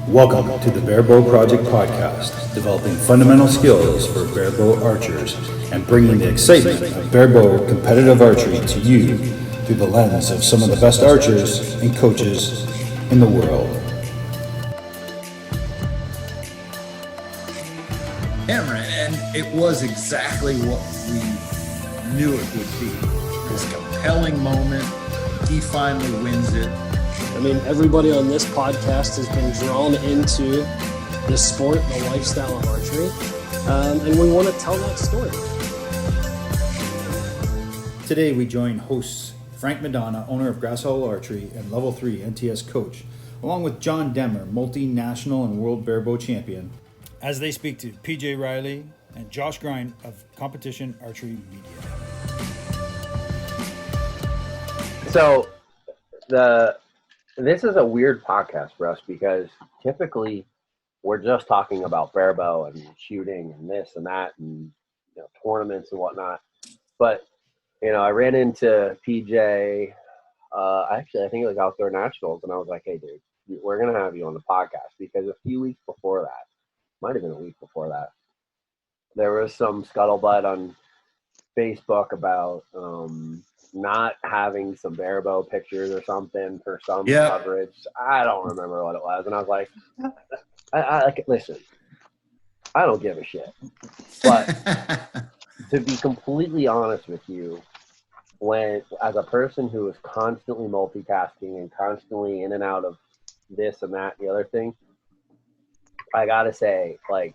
Welcome to the Barebow Project Podcast, developing fundamental skills for barebow archers and bringing the excitement of barebow competitive archery to you through the lens of some of the best archers and coaches in the world. Cameron, and it was exactly what we knew it would be. This compelling moment, he finally wins it. I mean, everybody on this podcast has been drawn into the sport, the lifestyle of archery, and we want to tell that story. Today we join hosts Frank Madonna, owner of Grass Hollow Archery and Level 3 NTS coach, along with John Demmer, multinational and world barebow champion, as they speak to PJ Riley and Josh Grine of Competition Archery Media. So this is a weird podcast for us because typically we're just talking about barebow and shooting and this and that and tournaments and whatnot. But I ran into PJ. Actually, I think it was Outdoor Nationals, and I was like, "Hey, dude, we're gonna have you on the podcast," because a few weeks before that, might have been a week before that, there was some scuttlebutt on Facebook about not having some barebow pictures or something for some coverage. I don't remember what it was. And I was like, I listen, I don't give a shit. But to be completely honest with you, as a person who is constantly multitasking and constantly in and out of this and that and the other thing, I got to say, I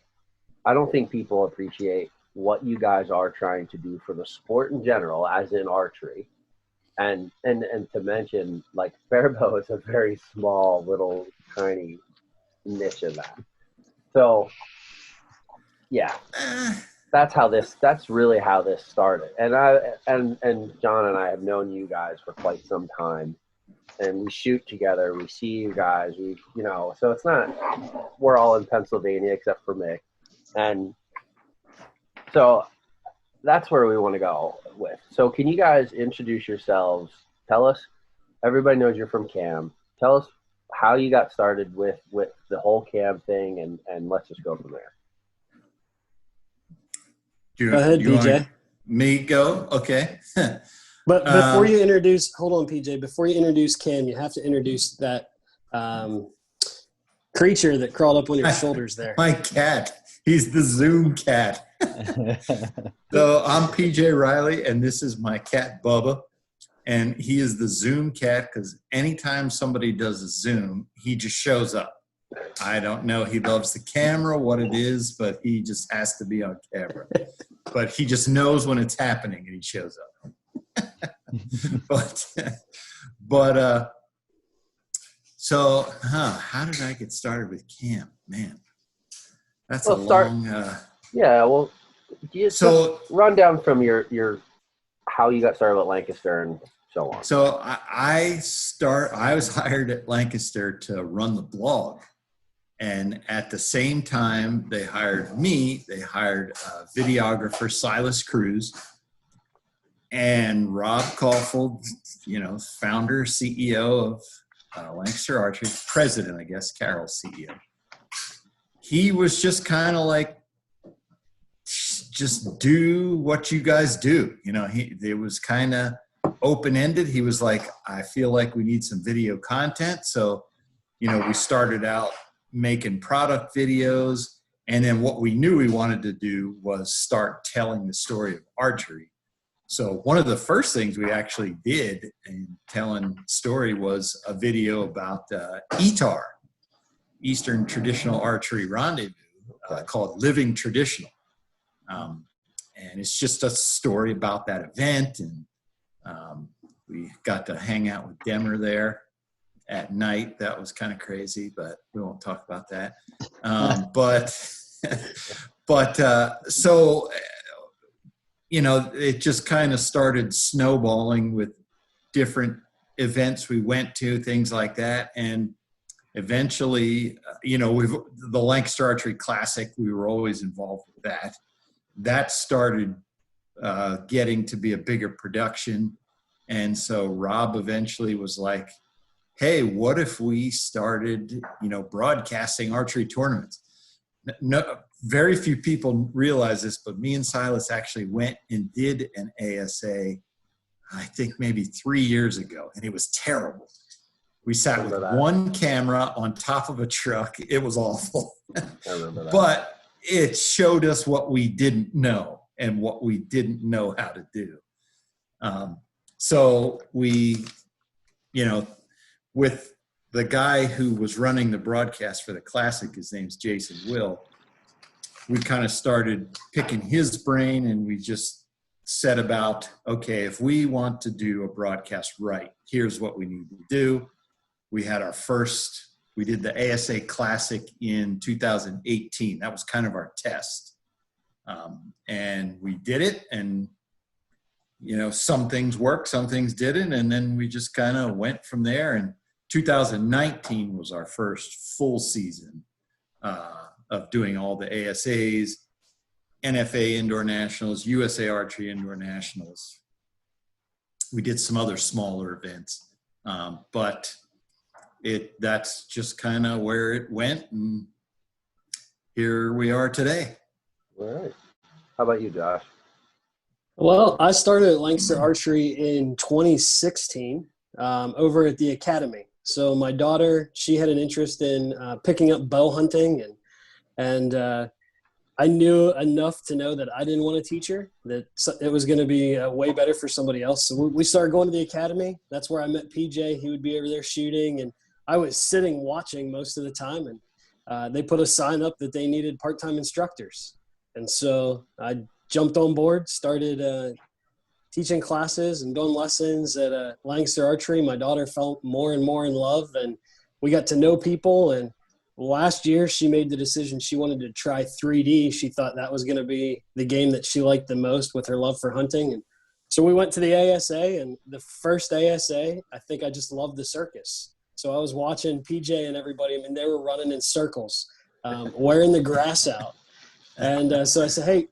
don't think people appreciate what you guys are trying to do for the sport in general, as in archery, and to mention, barebow is a very small, little, tiny niche of that. So, yeah, that's really how this started. And John and I have known you guys for quite some time, and we shoot together. We see you guys. So it's not, we're all in Pennsylvania except for Mick, and so that's where we want to go with. So can you guys introduce yourselves? Tell us, everybody knows you're from CAM. Tell us how you got started with the whole CAM thing, and let's just go from there. Go ahead, PJ. Me go? Okay. But before you introduce, hold on, PJ. Before you introduce Cam, you have to introduce that creature that crawled up on your shoulders there. My cat. He's the Zoom cat. So I'm PJ Riley, and this is my cat, Bubba. And he is the Zoom cat because anytime somebody does a Zoom, he just shows up. I don't know. He loves the camera, what it is, but he just has to be on camera. But he just knows when it's happening, and he shows up. So how did I get started with CAM? Man, that's a long. Just run down from your how you got started at Lancaster and so on. So I was hired at Lancaster to run the blog, and at the same time they hired me. They hired videographer Silas Cruz and Rob Caulfield, founder, CEO of Lancaster Archery, president, I guess, Carroll's CEO. He was just kind of like, just do what you guys do. It was kind of open-ended. He was like, I feel like we need some video content. So, we started out making product videos. And then what we knew we wanted to do was start telling the story of archery. So one of the first things we actually did in telling the story was a video about ETAR, Eastern Traditional Archery Rendezvous, called Living Traditional. And it's just a story about that event. And we got to hang out with Demmer there at night. That was kind of crazy, but we won't talk about that. So, it just kind of started snowballing with different events we went to, things like that. And eventually, the Lancaster Archery Classic, we were always involved with that. That started getting to be a bigger production. And so Rob eventually was like, hey, what if we started, broadcasting archery tournaments? No, very few people realize this, but me and Silas actually went and did an ASA, I think maybe 3 years ago, and it was terrible. We sat with one camera on top of a truck. It was awful. I remember that. But it showed us what we didn't know and what we didn't know how to do. So we, with the guy who was running the broadcast for the Classic, his name's Jason Will, we kind of started picking his brain, and we just set about, okay, if we want to do a broadcast right, here's what we need to do. We had we did the ASA Classic in 2018. That was kind of our test. And we did it, and, some things worked, some things didn't. And then we just kind of went from there. And 2019 was our first full season of doing all the ASAs, NFA Indoor Nationals, USA Archery Indoor Nationals. We did some other smaller events, but that's just kind of where it went, and here we are today. All right. How about you, Josh? Well, I started at Lancaster Archery in 2016 over at the academy. So my daughter, she had an interest in picking up bow hunting, and I knew enough to know that I didn't want to teach her, that it was going to be way better for somebody else. So we started going to the academy. That's where I met PJ. He would be over there shooting, and I was sitting watching most of the time. And they put a sign up that they needed part-time instructors. And so I jumped on board, started teaching classes and doing lessons at Lancaster Archery. My daughter fell more and more in love, and we got to know people. And last year, she made the decision she wanted to try 3D. She thought that was going to be the game that she liked the most with her love for hunting. And so we went to the ASA, and the first ASA, I think I just loved the circus. So I was watching PJ and everybody. I mean, they were running in circles, wearing the grass out. And so I said, hey,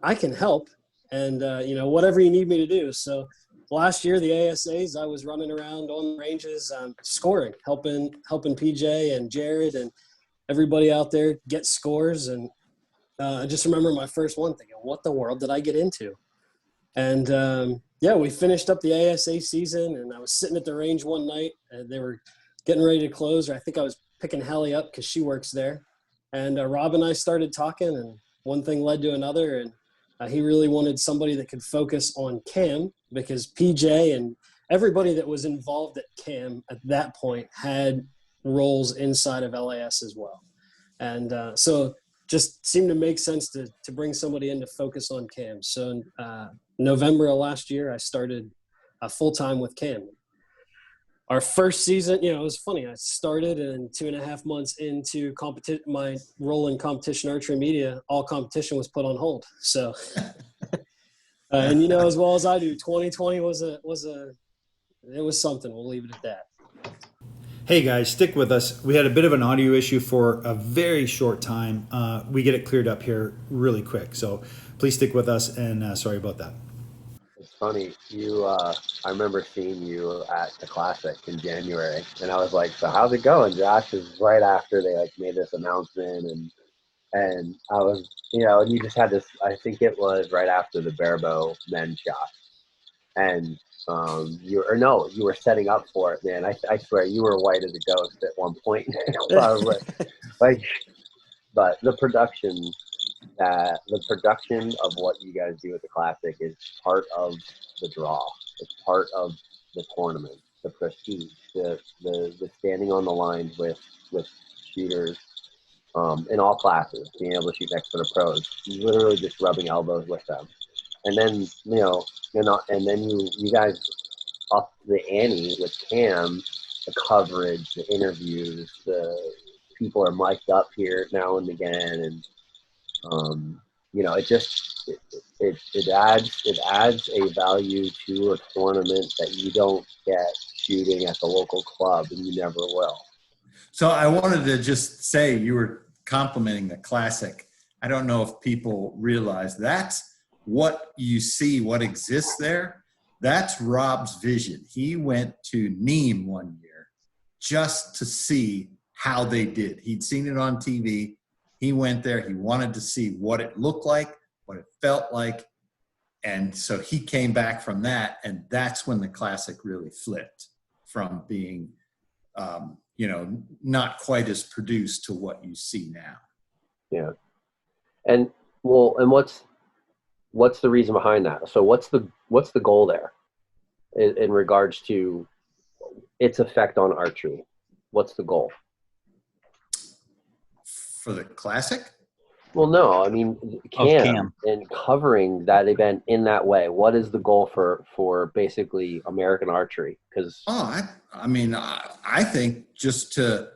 I can help. And, whatever you need me to do. So last year, the ASAs, I was running around on the ranges, scoring, helping PJ and Jared and everybody out there get scores. And I just remember my first one thinking, what the world did I get into? And, we finished up the ASA season, and I was sitting at the range one night, and they were getting ready to close, or I think I was picking Hallie up because she works there. And Rob and I started talking, and one thing led to another, and he really wanted somebody that could focus on CAM, because PJ and everybody that was involved at CAM at that point had roles inside of LAS as well. And so just seemed to make sense to bring somebody in to focus on CAM. So in November of last year, I started full-time with CAM. Our first season, it was funny. I started, and 2.5 months into my role in competition archery media, all competition was put on hold. So, and as well as I do, 2020 it was something. We'll leave it at that. Hey guys, stick with us. We had a bit of an audio issue for a very short time. We get it cleared up here really quick. So please stick with us, and sorry about that. It's funny, I remember seeing you at the Classic in January, and I was like, so how's it going, Josh? It was right after they made this announcement, and I was, and you just had this, I think it was right after the Barebow men's shot, and you were setting up for it, man. I swear you were white as a ghost at one point. But the production of what you guys do at the Classic is part of the draw. It's part of the tournament, the prestige, the standing on the line with shooters in all classes, being able to shoot next to the pros, literally just rubbing elbows with them. And then, and then you guys up the ante with Cam, the coverage, the interviews, the people are mic'd up here now and again, and it adds a value to a tournament that you don't get shooting at the local club, and you never will. So I wanted to just say, you were complimenting the Classic. I don't know if people realize that's what you see, what exists there. That's Rob's vision. He went to Nîmes one year just to see how they did. He'd seen it on TV. He went there. He wanted to see what it looked like, what it felt like. And so he came back from that, and that's when the Classic really flipped from being, not quite as produced to what you see now. Yeah. And what's the reason behind that? So what's the goal there in regards to its effect on archery? What's the goal? For the Classic? Well, no, I mean, Cam and covering that event in that way. What is the goal for basically American archery? Because I think just to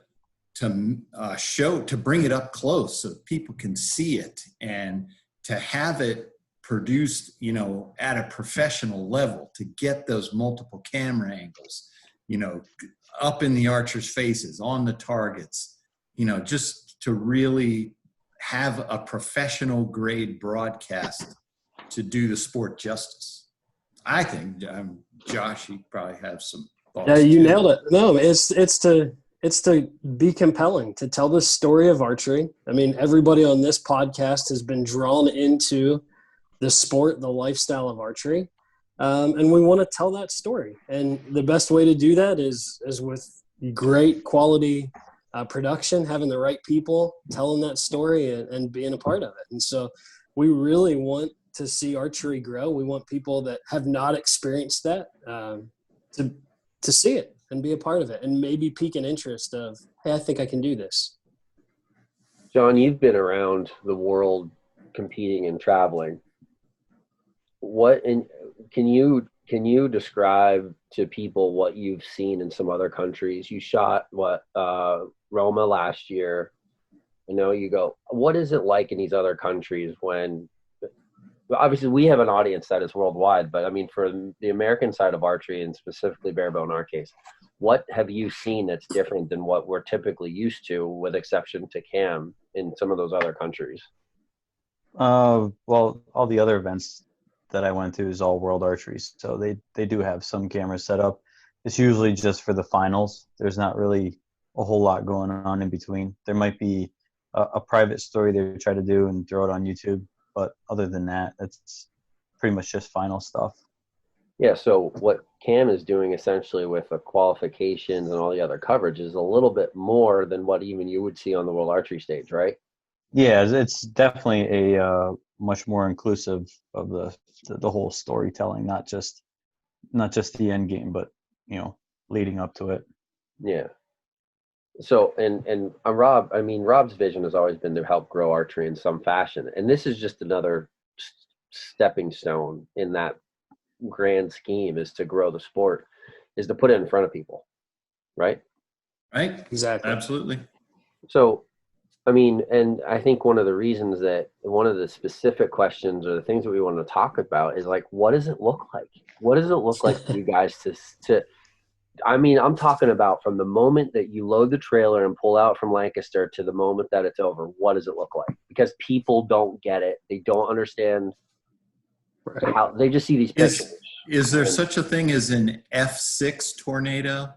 bring it up close so people can see it, and to have it produced, at a professional level, to get those multiple camera angles, up in the archers' faces, on the targets, just to really have a professional grade broadcast to do the sport justice. I think, Josh, you probably have some thoughts. Yeah, you nailed it. No, it's to be compelling, to tell the story of archery. I mean, everybody on this podcast has been drawn into the sport, the lifestyle of archery. And we want to tell that story. And the best way to do that is with great quality production, having the right people telling that story and being a part of it. And so we really want to see archery grow. We want people that have not experienced that to see it and be a part of it, and maybe pique an interest of, hey, I think I can do this. John, you've been around the world competing and traveling. Can you describe to people what you've seen in some other countries? You shot Roma last year. What is it like in these other countries when, obviously we have an audience that is worldwide, but I mean, for the American side of archery, and specifically Barebow in our case, what have you seen that's different than what we're typically used to, with exception to Cam, in some of those other countries? Well, all the other events that I went to is all World Archery, so they do have some cameras set up. It's usually just for the finals. There's not really a whole lot going on in between. There might be a private story they try to do and throw it on YouTube, but other than that, it's pretty much just final stuff. Yeah, so what Cam is doing essentially with the qualifications and all the other coverage is a little bit more than what even you would see on the World Archery stage, right? Yeah, it's definitely a much more inclusive of the whole storytelling, not just the end game, but leading up to it. Yeah. So and Rob, I mean, Rob's vision has always been to help grow archery in some fashion, and this is just another stepping stone in that grand scheme, is to grow the sport, is to put it in front of people, right? Right. Exactly. Absolutely. So, I mean, and I think one of the specific questions or the things that we want to talk about is, like, what does it look like? What does it look like for you guys to I mean, I'm talking about from the moment that you load the trailer and pull out from Lancaster to the moment that it's over. What does it look like? Because people don't get it. They don't understand how they just see these pictures. Is there such a thing as an F6 tornado?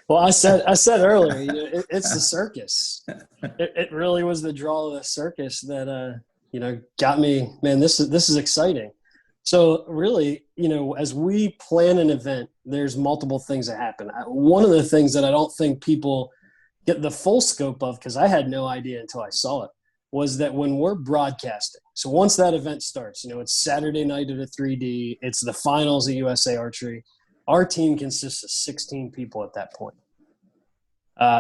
Well, I said earlier, it's the circus. It really was the draw of the circus that got me. Man, this is exciting. So really, as we plan an event, there's multiple things that happen. One of the things that I don't think people get the full scope of, because I had no idea until I saw it, was that when we're broadcasting, so once that event starts, it's Saturday night at a 3D, it's the finals of USA Archery, our team consists of 16 people at that point.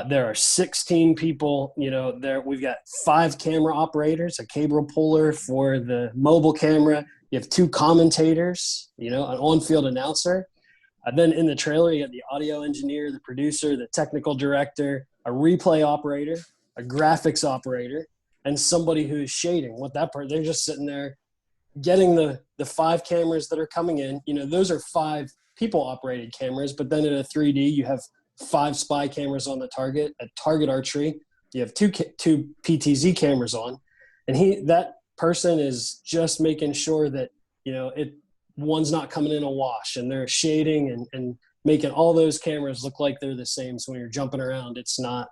There are 16 people, we've got 5 camera operators, a cable puller for the mobile camera. You have 2 commentators, an on-field announcer. Then in the trailer, you got the audio engineer, the producer, the technical director, a replay operator, a graphics operator, and somebody who's shading. They're just sitting there getting the 5 cameras that are coming in. Those are 5 people-operated cameras, but then in a 3D, you have 5 spy cameras on the target. At Target Archery, you have two PTZ cameras on, and that person is just making sure that one's not coming in a wash, and they're shading and making all those cameras look like they're the same. So when you're jumping around, it's not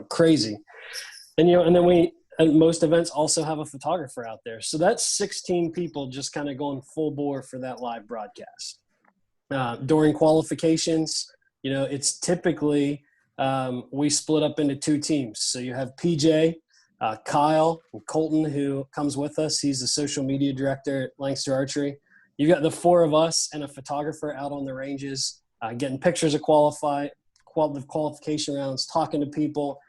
crazy. And, and then we, at most events, also have a photographer out there. So that's 16 people just kind of going full bore for that live broadcast. During qualifications, it's typically we split up into 2 teams. So you have PJ, Kyle, and Colton, who comes with us. He's the social media director at Lancaster Archery. You've got the 4 of us and a photographer out on the ranges, getting pictures of qualification rounds, talking to people.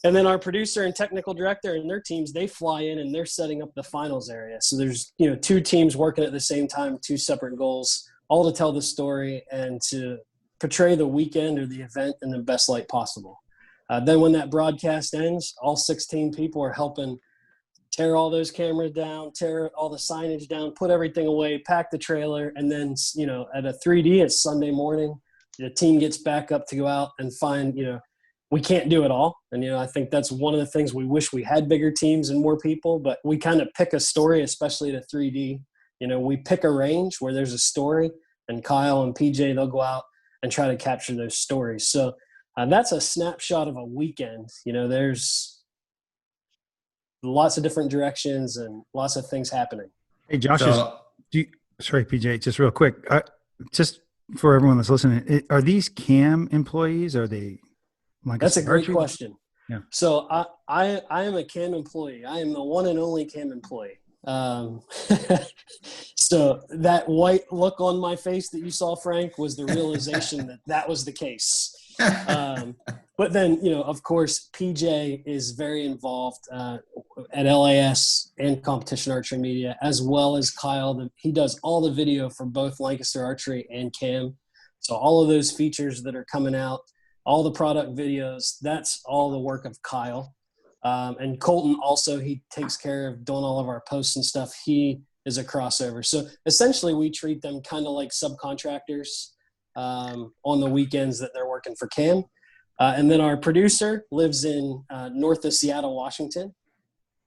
And then our producer and technical director and their teams, they fly in and they're setting up the finals area. So there's, 2 teams working at the same time, 2 separate goals, all to tell the story and to portray the weekend or the event in the best light possible. Then when that broadcast ends, all 16 people are helping tear all those cameras down, tear all the signage down, put everything away, pack the trailer. And then, at a 3D, it's Sunday morning, the team gets back up to go out and find, we can't do it all. And, I think that's one of the things we wish we had bigger teams and more people, but we kind of pick a story, especially at a 3D. We pick a range where there's a story, and Kyle and PJ, they'll go out and try to capture those stories. So that's a snapshot of a weekend. There's lots of different directions and lots of things happening. Hey, Josh, sorry, PJ, just real quick. Just for everyone that's listening, are these CAM employees? Are they? That's a great question. Yeah. So I am a CAM employee. I am the one and only CAM employee. So that white look on my face that you saw, Frank, was the realization that was the case. But then, of course, PJ is very involved at LAS and Competition Archery Media, as well as Kyle. He does all the video for both Lancaster Archery and CAM. So all of those features that are coming out, all the product videos, that's all the work of Kyle. And Colton also, he takes care of doing all of our posts and stuff. He is a crossover. So essentially we treat them kind of like subcontractors on the weekends that they're working for CAM. And then our producer lives in north of Seattle, Washington.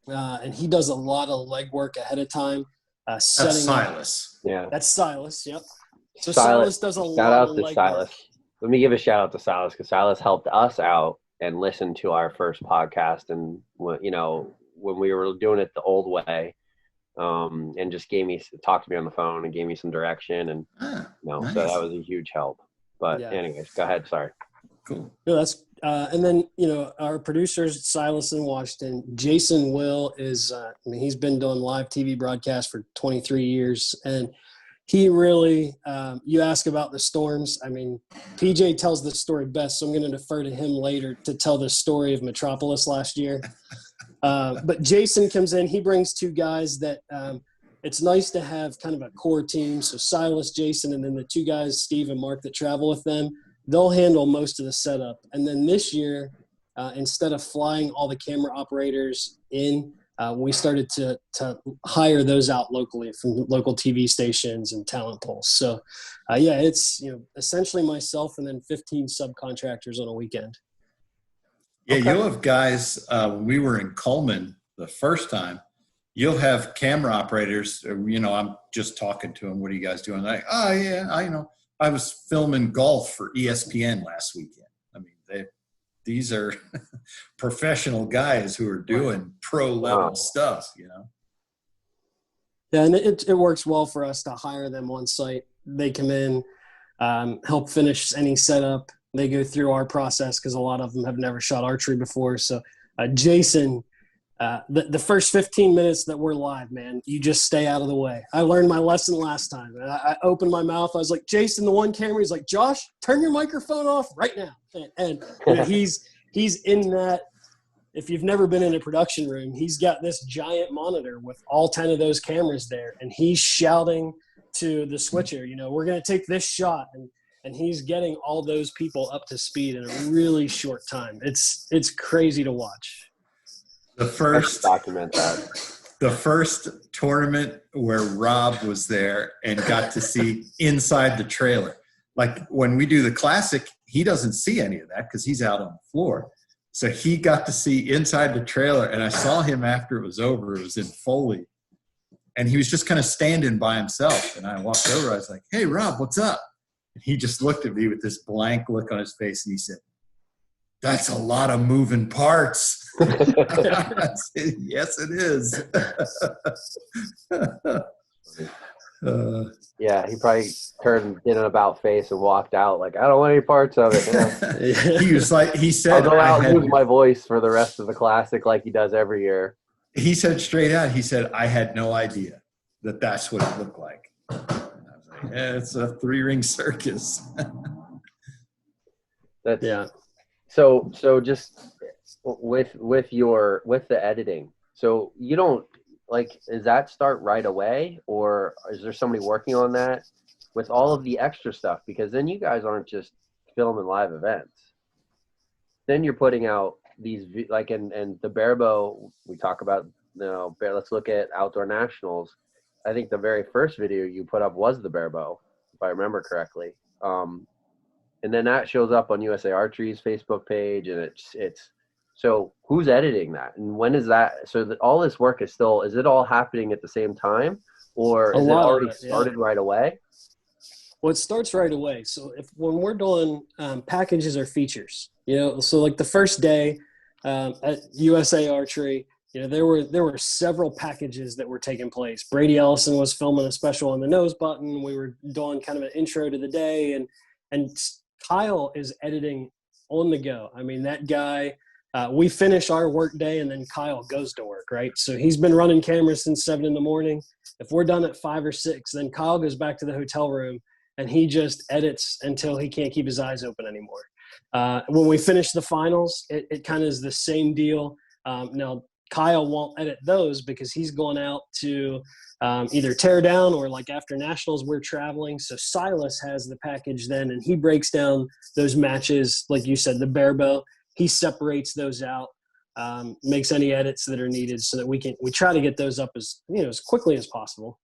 And he does a lot of legwork ahead of time. That's Silas. Yeah. That's Silas, yep. So Silas does a lot shout of out to legwork. Silas. Let me give a shout out to Silas, because Silas helped us out and listened to our first podcast. And, when we were doing it the old way, and just talked to me on the phone and gave me some direction. And, nice. So that was a huge help. But anyways, go ahead. Sorry. Cool. No, that's and then our producers, Silas in Washington. Jason Will is he's been doing live TV broadcasts for 23 years, and he really you ask about the storms. PJ tells the story best, so I'm going to defer to him later to tell the story of Metropolis last year. But Jason comes in, he brings 2 guys that it's nice to have kind of a core team. So Silas, Jason, and then the 2 guys, Steve and Mark, that travel with them. They'll handle most of the setup. And then this year, instead of flying all the camera operators in, we started to hire those out locally from local TV stations and talent pools. So, it's essentially myself and then 15 subcontractors on a weekend. Yeah, Okay. You'll have guys, when we were in Coleman the first time, you'll have camera operators, I'm just talking to them. What are you guys doing? Like, oh, yeah, I was filming golf for ESPN last weekend. These are professional guys who are doing pro level stuff, Yeah, and it works well for us to hire them on site. They come in, help finish any setup. They go through our process because a lot of them have never shot archery before. So Jason, the first 15 minutes that we're live, man, you just stay out of the way. I learned my lesson last time. And I opened my mouth. I was like, Jason, the one camera. He's like, Josh, turn your microphone off right now. And he's in that. If you've never been in a production room, he's got this giant monitor with all 10 of those cameras there. And he's shouting to the switcher, we're going to take this shot. And he's getting all those people up to speed in a really short time. It's crazy to watch. The first document that. The first tournament where Rob was there and got to see inside the trailer. Like when we do the classic, he doesn't see any of that because he's out on the floor. So he got to see inside the trailer, and I saw him after it was over. It was in Foley. And he was just kind of standing by himself. And I walked over. I was like, hey, Rob, what's up? He just looked at me with this blank look on his face, and he said, "That's a lot of moving parts." I said, "Yes, it is." Yeah, he probably did an about face and walked out like, I don't want any parts of it. Yeah. He was like, he said, I'll go out and lose my voice for the rest of the classic like he does every year. He said straight out, he said, "I had no idea that that's what it looked like." And I was like, yeah, it's a 3-ring circus. Yeah. So just with the editing, so you don't like, does that start right away, or is there somebody working on that with all of the extra stuff? Because then you guys aren't just filming live events. Then you're putting out these, like, and the Barebow, we talk about, let's look at Outdoor Nationals. I think the very first video you put up was the Barebow, if I remember correctly. And then that shows up on USA Archery's Facebook page, and it's so who's editing that, and when is that? So that all this work is it all happening at the same time, or is it already started right away? Well, it starts right away. So when we're doing packages or features, so like the first day at USA Archery, there were several packages that were taking place. Brady Ellison was filming a special on the nose button. We were doing kind of an intro to the day, and Kyle is editing on the go. I mean, that guy, we finish our work day and then Kyle goes to work, right? So he's been running cameras since 7 a.m. If we're done at 5 or 6, then Kyle goes back to the hotel room and he just edits until he can't keep his eyes open anymore. When we finish the finals, it kind of is the same deal. Now, Kyle won't edit those because he's going out to either tear down, or like after nationals we're traveling. So Silas has the package then, and he breaks down those matches, like you said, the Barebow. He separates those out, makes any edits that are needed so that we try to get those up as quickly as possible.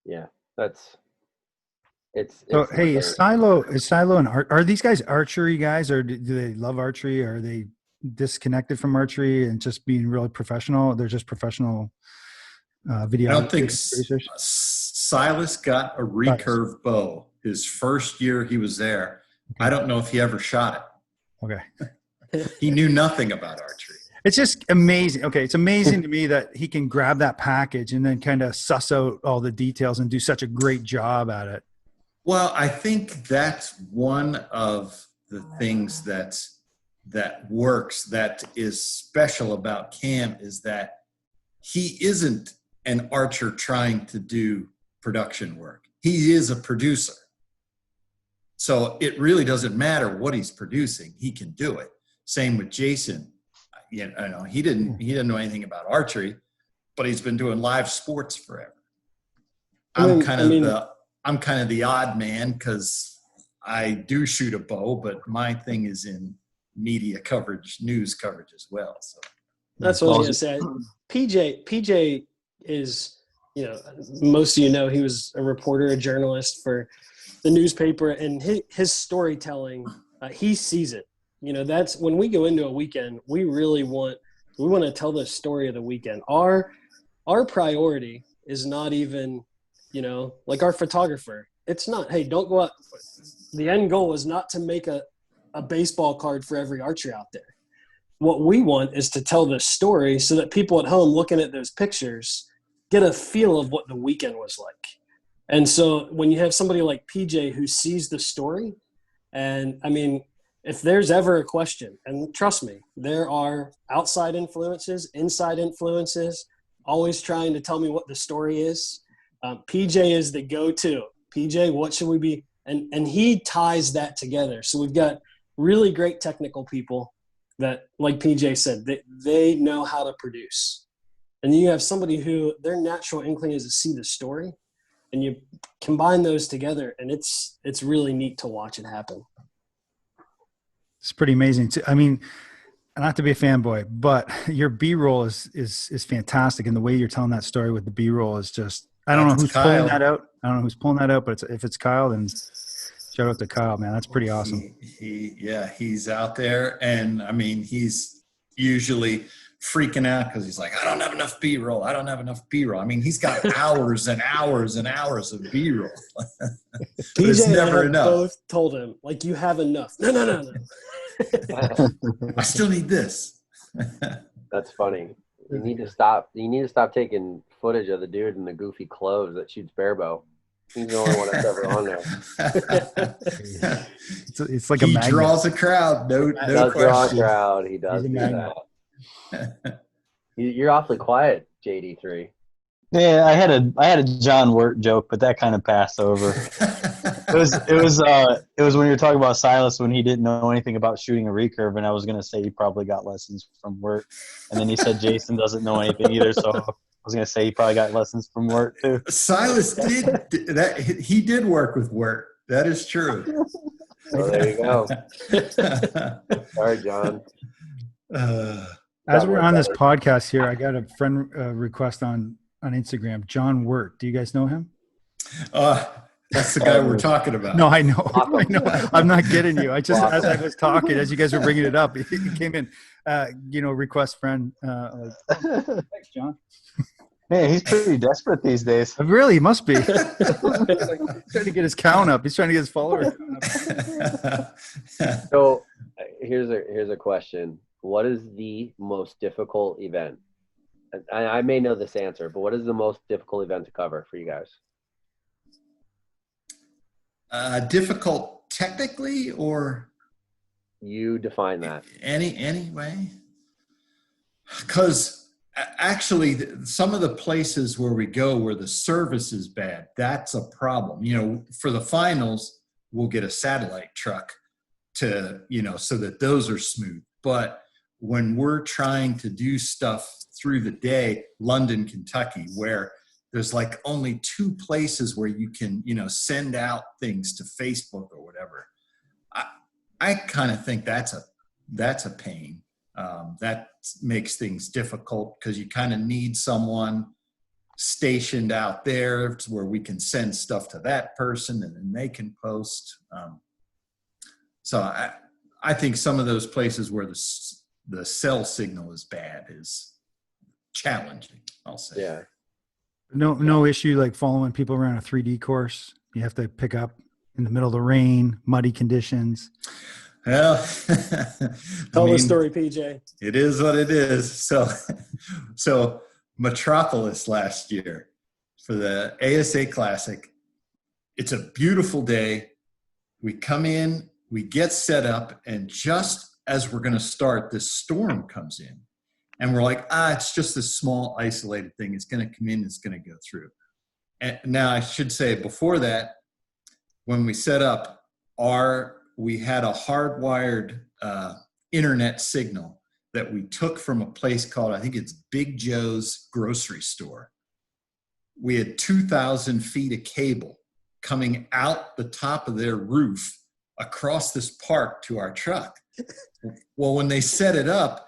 Yeah, it's so hey, is Silo and are these guys archery guys, or do they love archery, or are they disconnected from archery and just being really professional? They're just professional video. I don't think Silas got a recurve bow his first year he was there. Okay. I don't know if he ever shot it. Okay. He knew nothing about archery. It's just amazing. Okay, it's amazing to me that he can grab that package and then kind of suss out all the details and do such a great job at it. Well, I think that's one of the things that works, that is special about Cam, is that he isn't an archer trying to do production work. He is a producer. So it really doesn't matter what he's producing. He can do it. Same with Jason. He didn't know anything about archery, but he's been doing live sports forever. I'm kind of the odd man because I do shoot a bow, but my thing is in media coverage, news coverage as well. So that's what I was going to say. PJ is, most of he was a reporter, a journalist for the newspaper, and his storytelling, he sees it. That's when we go into a weekend, we want to tell the story of the weekend. Our priority is not even, like our photographer. It's not, hey, don't go out. The end goal is not to make a baseball card for every archer out there. What we want is to tell this story so that people at home looking at those pictures get a feel of what the weekend was like. And so when you have somebody like PJ who sees the story, and I mean, if there's ever a question, and trust me, there are outside influences, inside influences, always trying to tell me what the story is. PJ is the go-to. PJ, what should we be? And he ties that together. So we've got really great technical people that, like PJ said, they know how to produce. And then you have somebody who their natural inkling is to see the story, and you combine those together, and it's really neat to watch it happen. It's pretty amazing. I mean, not to be a fanboy, but your B-roll is fantastic, and the way you're telling that story with the B-roll is just, I don't know who's pulling that out. I don't know who's pulling that out, but if it's Kyle, then shout out to Kyle, man. That's pretty awesome. He's out there, and I mean, he's usually freaking out because he's like, I don't have enough B-roll. I don't have enough B-roll. I mean, he's got hours and hours and hours of B-roll. PJ and never I enough. both told him, like, you have enough. No. I still need this. That's funny. You need to stop. You need to stop taking footage of the dude in the goofy clothes that shoots Barebow. He's the only one that's ever on there. It's like He a magnet. draws a crowd. No He does draw a question. crowd. He does He's a do magnet. that. You're awfully quiet, JD3. Yeah, I had a John Wirt joke, but that kind of passed over. It was when you were talking about Silas when he didn't know anything about shooting a recurve, and I was gonna say he probably got lessons from Wirt, and then he said Jason doesn't know anything either, so I was gonna say he probably got lessons from Wirt too. Silas did that. He did work with Wirt. That is true. So there you go. Sorry, John. As we're on this podcast here, I got a friend request on Instagram, John Wirt. Do you guys know him? That's the guy we're talking about. No, I know. I know. I'm not kidding you. I just, as I was talking, as you guys were bringing it up, he came in, request friend. Thanks, John. Man, he's pretty desperate these days. Really, he must be. He's trying to get his count up. He's trying to get his followers up. So here's a question. What is the most difficult event? I may know this answer, but what is the most difficult event to cover for you guys? Difficult technically, or You define that. any way? Because actually, some of the places where we go where the service is bad, that's a problem. For the finals, we'll get a satellite truck to, so that those are smooth. But when we're trying to do stuff through the day, London, Kentucky, where there's like only 2 places where you can, send out things to Facebook or whatever. I kind of think that's a pain. That makes things difficult because you kind of need someone stationed out there to where we can send stuff to that person and then they can post. So I think some of those places where the cell signal is bad is challenging, I'll say. Yeah. No issue like following people around a 3D course. You have to pick up in the middle of the rain, muddy conditions. Well, Tell the story, PJ. It is what it is. So Metropolis last year for the ASA Classic, it's a beautiful day. We come in, we get set up, and just as we're going to start, this storm comes in. And we're like, it's just this small isolated thing. It's going to come in, it's going to go through. And now I should say before that, when we set up, we had a hardwired internet signal that we took from a place called, I think it's Big Joe's grocery store. We had 2,000 feet of cable coming out the top of their roof across this park to our truck. Well, when they set it up,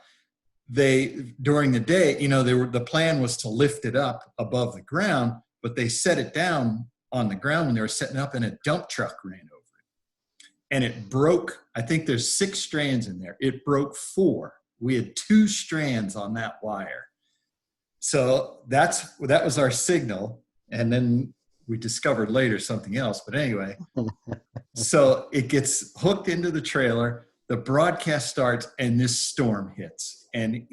during the day, the plan was to lift it up above the ground, but they set it down on the ground when they were setting up, and a dump truck ran over it. And it broke, I think there's 6 strands in there. It broke 4. We had 2 strands on that wire. So that was our signal. And then we discovered later something else. But anyway, so it gets hooked into the trailer. The broadcast starts and this storm hits. And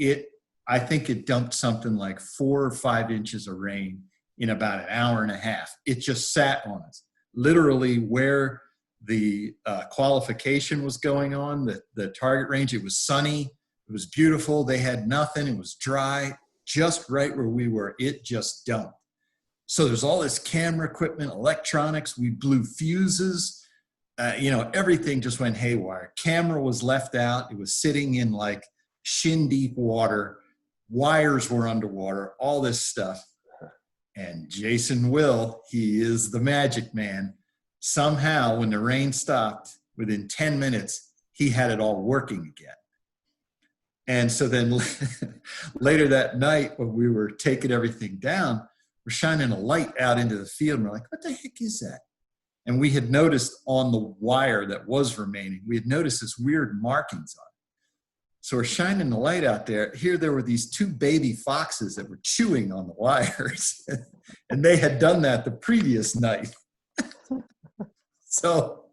I think it dumped something like 4 or 5 inches of rain in about an hour and a half. It just sat on us. Literally where the qualification was going on, the target range, it was sunny. It was beautiful. They had nothing. It was dry. Just right where we were, it just dumped. So there's all this camera equipment, electronics. We blew fuses. Everything just went haywire. Camera was left out. It was sitting in like shin deep water. Wires were underwater, all this stuff. And Jason he is the magic man. Somehow when the rain stopped, within 10 minutes, he had it all working again. And so then later that night when we were taking everything down, we're shining a light out into the field and we're like, what the heck is that? And we had noticed on the wire that was remaining, we had noticed this weird markings on So we're shining the light out there. Here there were these two baby foxes that were chewing on the wires. And they had done that the previous night. So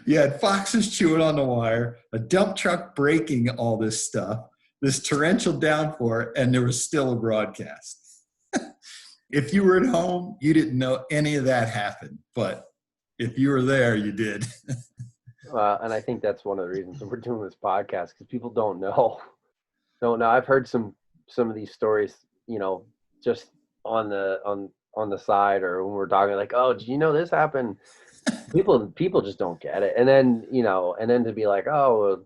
you had foxes chewing on the wire, a dump truck breaking all this stuff, this torrential downpour, and there was still a broadcast. If you were at home, you didn't know any of that happened. But if you were there, you did. And I think that's one of the reasons we're doing this podcast, because people don't know. I've heard some of these stories, just on the side, or when we're talking like, oh, did you know this happened? People just don't get it. And then, to be like, oh,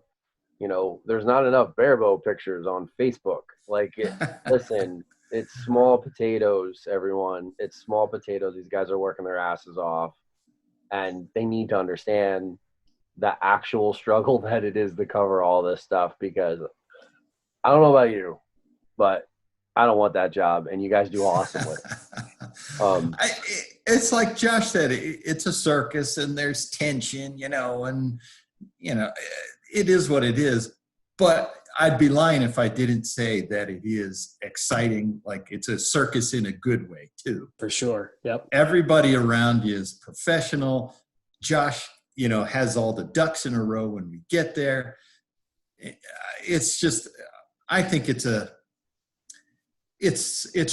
there's not enough Barebow pictures on Facebook. Like, listen, it's small potatoes, everyone. It's small potatoes. These guys are working their asses off, and they need to understand the actual struggle that it is to cover all this stuff, because I don't know about you, but I don't want that job, and you guys do awesome with it. It's like Josh said, it's a circus and there's tension, and it is what it is. But I'd be lying if I didn't say that it is exciting. Like, it's a circus in a good way too. For sure. Yep. Everybody around you is professional. Josh, has all the ducks in a row when we get there. It's just, I think it's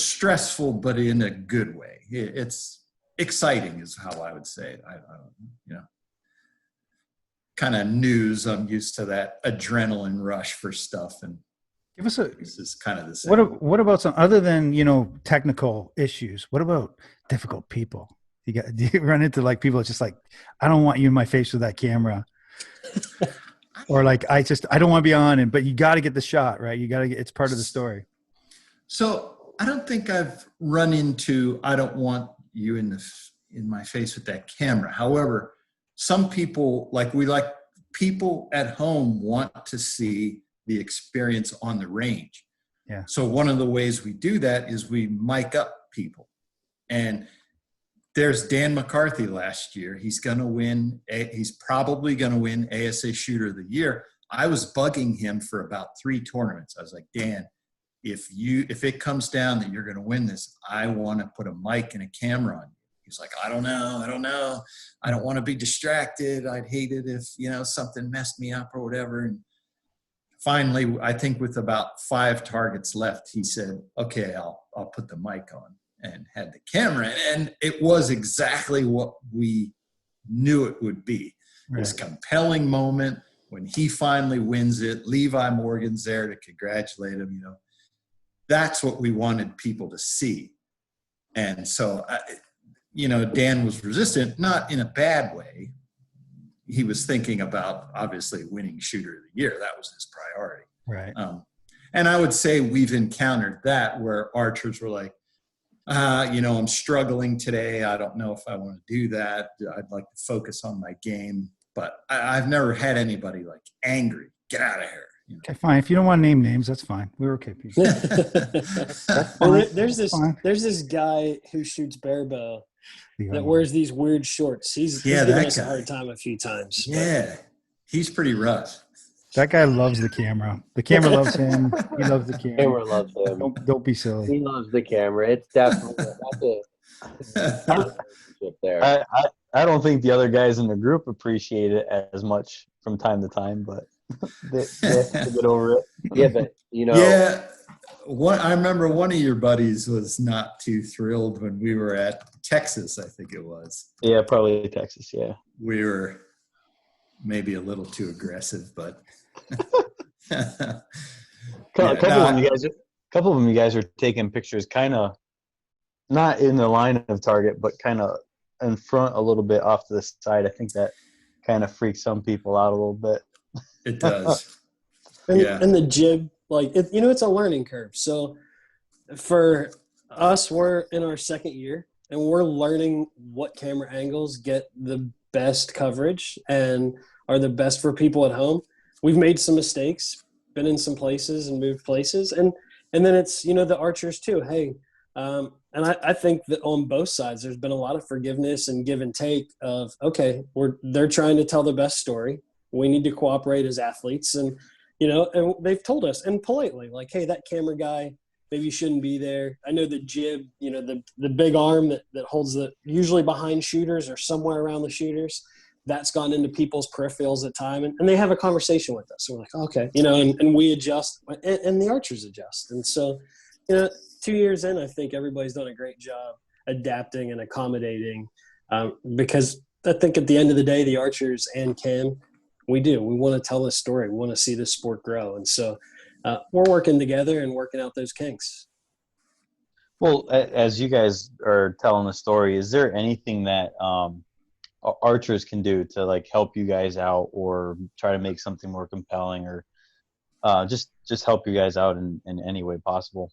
stressful, but in a good way. It's exciting is how I would say it. I kind of news. I'm used to that adrenaline rush for stuff, and Give us this is kind of the same. what about some other than technical issues? What about difficult people? Do you run into like people that's just like, I don't want you in my face with that camera, or like I don't want to be on it, but you got to get the shot right. You got to get, it's part of the story. So I don't think I've run into, I don't want you in my face with that camera. However, some people, people at home want to see the experience on the range. Yeah. So one of the ways we do that is we mic up people. And there's Dan McCarthy last year. He's probably going to win ASA Shooter of the Year. I was bugging him for about 3 tournaments. I was like, Dan, if it comes down that you're going to win this, I want to put a mic and a camera on you. He's like, I don't know. I don't want to be distracted. I'd hate it if, something messed me up or whatever. And finally, I think with about 5 targets left, he said, okay, I'll put the mic on, and had the camera. And it was exactly what we knew it would be. Right. This compelling moment when he finally wins it. Levi Morgan's there to congratulate him. That's what we wanted people to see. And so, Dan was resistant, not in a bad way. He was thinking about obviously winning Shooter of the Year. That was his priority. Right. And I would say we've encountered that where archers were like, I'm struggling today. I don't know if I want to do that. I'd like to focus on my game. But I've never had anybody like angry. Get out of here. Okay, fine. If you don't want to name names, that's fine. We're okay, people. Well, there's this guy who shoots Barebow that wears these weird shorts. He's given us a hard time a few times. Yeah, he's pretty rough. That guy loves the camera. The camera loves him. He loves the camera. The camera loves him. Don't be silly. He loves the camera. It's definitely that's a relationship there. I don't think the other guys in the group appreciate it as much from time to time, but they have to get over it. Yeah, but Yeah. I remember one of your buddies was not too thrilled when we were at Texas, I think it was. Yeah, probably Texas, yeah. We were maybe a little too aggressive, but a couple of them you guys are taking pictures kind of not in the line of target, but kind of in front a little bit off to the side. I think that kind of freaks some people out a little bit. It does. And the jib, it's a learning curve. So for us, we're in our second year and we're learning what camera angles get the best coverage and are the best for people at home. We've made some mistakes, been in some places and moved places. And then it's, the archers too. Hey, and I think that on both sides, there's been a lot of forgiveness and give and take of, okay, they're trying to tell the best story. We need to cooperate as athletes. And, and they've told us, and politely, like, hey, that camera guy, maybe you shouldn't be there. I know the jib, the big arm that holds usually behind shooters or somewhere around the shooters, that's gone into people's peripherals at time. And they have a conversation with us. So we're like, okay, and we adjust, and the archers adjust. And so, 2 years in, I think everybody's done a great job adapting and accommodating, because I think at the end of the day, the archers and Cam, we want to tell this story. We want to see this sport grow. And so we're working together and working out those kinks. Well, as you guys are telling the story, is there anything that archers can do to like help you guys out, or try to make something more compelling, or just help you guys out in any way possible?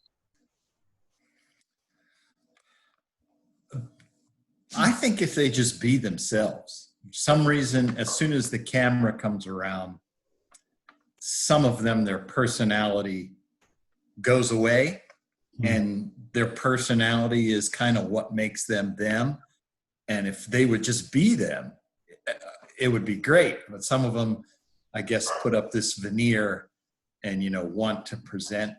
I think if they just be themselves, for some reason, as soon as the camera comes around, some of them, their personality goes away, and their personality is kind of what makes them them. And if they would just be them, it would be great. But some of them, I guess, put up this veneer and, want to present.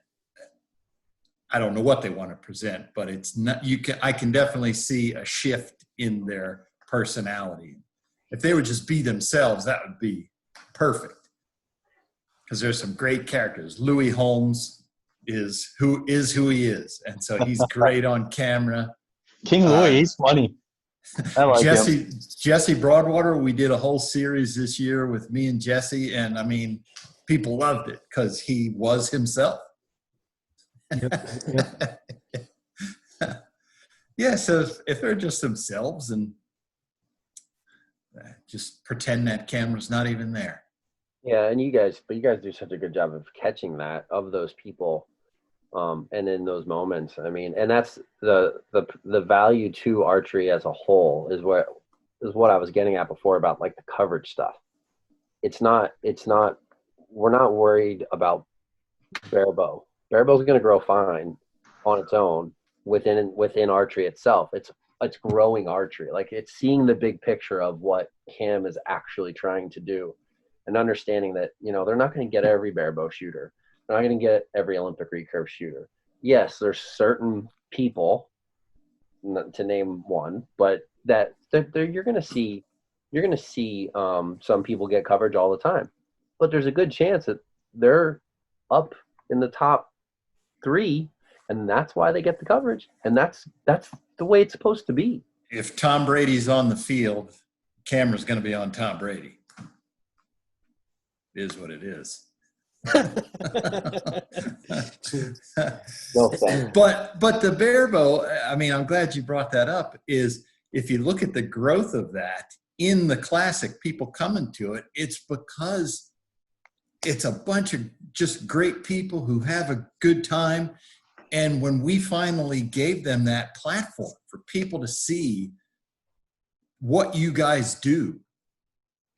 I don't know what they want to present, but it's not, I can definitely see a shift in their personality. If they would just be themselves, that would be perfect. Because there's some great characters. Louis Holmes is who he is. And so he's great on camera. King Louis, he's funny. I like him. Jesse Broadwater, we did a whole series this year with me and Jesse, and I mean, people loved it because he was himself. Yep. Yeah, so if they're just themselves and just pretend that camera's not even there. Yeah, and you guys do such a good job of catching that, of those people, and in those moments. I mean, and that's the value to archery as a whole is what I was getting at before about like the coverage stuff. We're not worried about Barebow. Barebow's going to grow fine on its own within archery itself. It's growing archery. Like, it's seeing the big picture of what Cam is actually trying to do, and understanding that, they're not going to get every Barebow shooter. They're not going to get every Olympic recurve shooter. Yes, there's certain people, not to name one, but that you're going to see some people get coverage all the time. But there's a good chance that they're up in the top 3, and that's why they get the coverage, and that's the way it's supposed to be. If Tom Brady's on the field, camera's going to be on Tom Brady. It is what it is. No thanks. But the Barebow, I mean, I'm glad you brought that up, is if you look at the growth of that in the Classic, people coming to it, it's because it's a bunch of just great people who have a good time. And when we finally gave them that platform for people to see what you guys do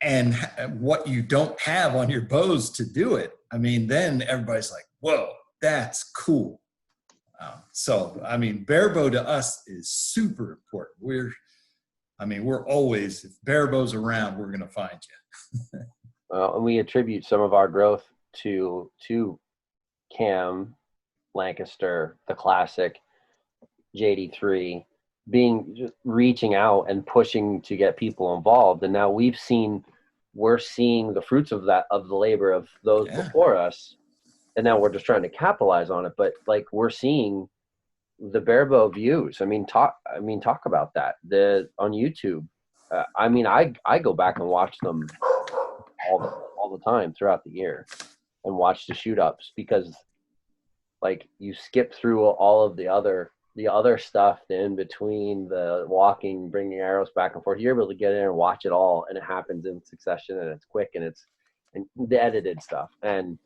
and what you don't have on your bows to do it, I mean, then everybody's like, whoa, that's cool. So, I mean, Barebow to us is super important. We're always, if Barebow's around, we're going to find you. And we attribute some of our growth to Cam, Lancaster, the Classic, JD3, reaching out and pushing to get people involved. And now we're seeing the fruits of that, of the labor of those before us. And now we're just trying to capitalize on it. But like, we're seeing the Barebow views. Talk about that. On YouTube. I go back and watch them all the time throughout the year and watch the shoot ups, because like, you skip through all of the other stuff in between, the walking, bringing arrows back and forth. You're able to get in and watch it all, and it happens in succession, and it's quick, and and the edited stuff. And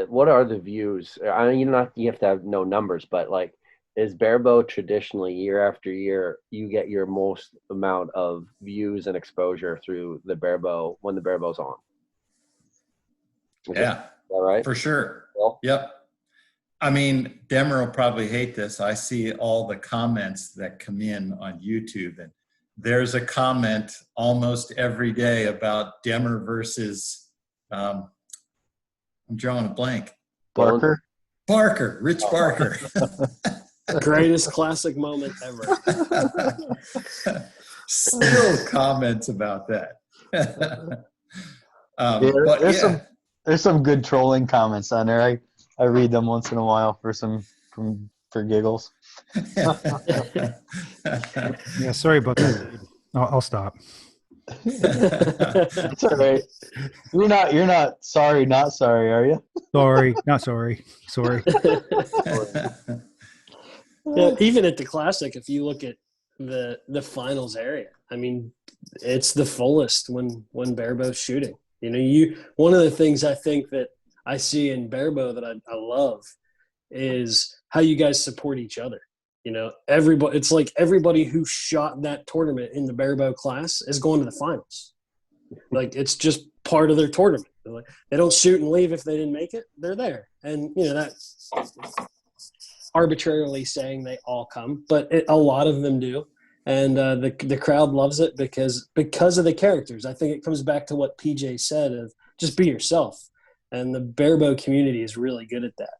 what are the views? I mean, you have to have no numbers, but like, is Barebow traditionally year after year, you get your most amount of views and exposure through the Barebow when the Barebow's on? Is that right? For sure. Well, yep. I mean, Demer will probably hate this. I see all the comments that come in on YouTube, and there's a comment almost every day about Demmer versus, I'm drawing a blank. Barker. Rich Barker. Greatest classic moment ever. Still comments about that. There's some good trolling comments on there. I read them once in a while for giggles. Yeah, sorry about that, dude. I'll stop. It's all right. You're not sorry, are you? Sorry, not sorry. Sorry. Yeah, even at the Classic, if you look at the finals area, I mean, it's the fullest when Barebow's shooting. One of the things I think that I see in Barebow that I love is how you guys support each other. Everybody, it's like everybody who shot that tournament in the Barebow class is going to the finals. Like, it's just part of their tournament. They don't shoot and leave if they didn't make it. They're there. And, that's arbitrarily saying they all come, but a lot of them do. And the crowd loves it because of the characters. I think it comes back to what PJ said of just be yourself. And the Barebow community is really good at that.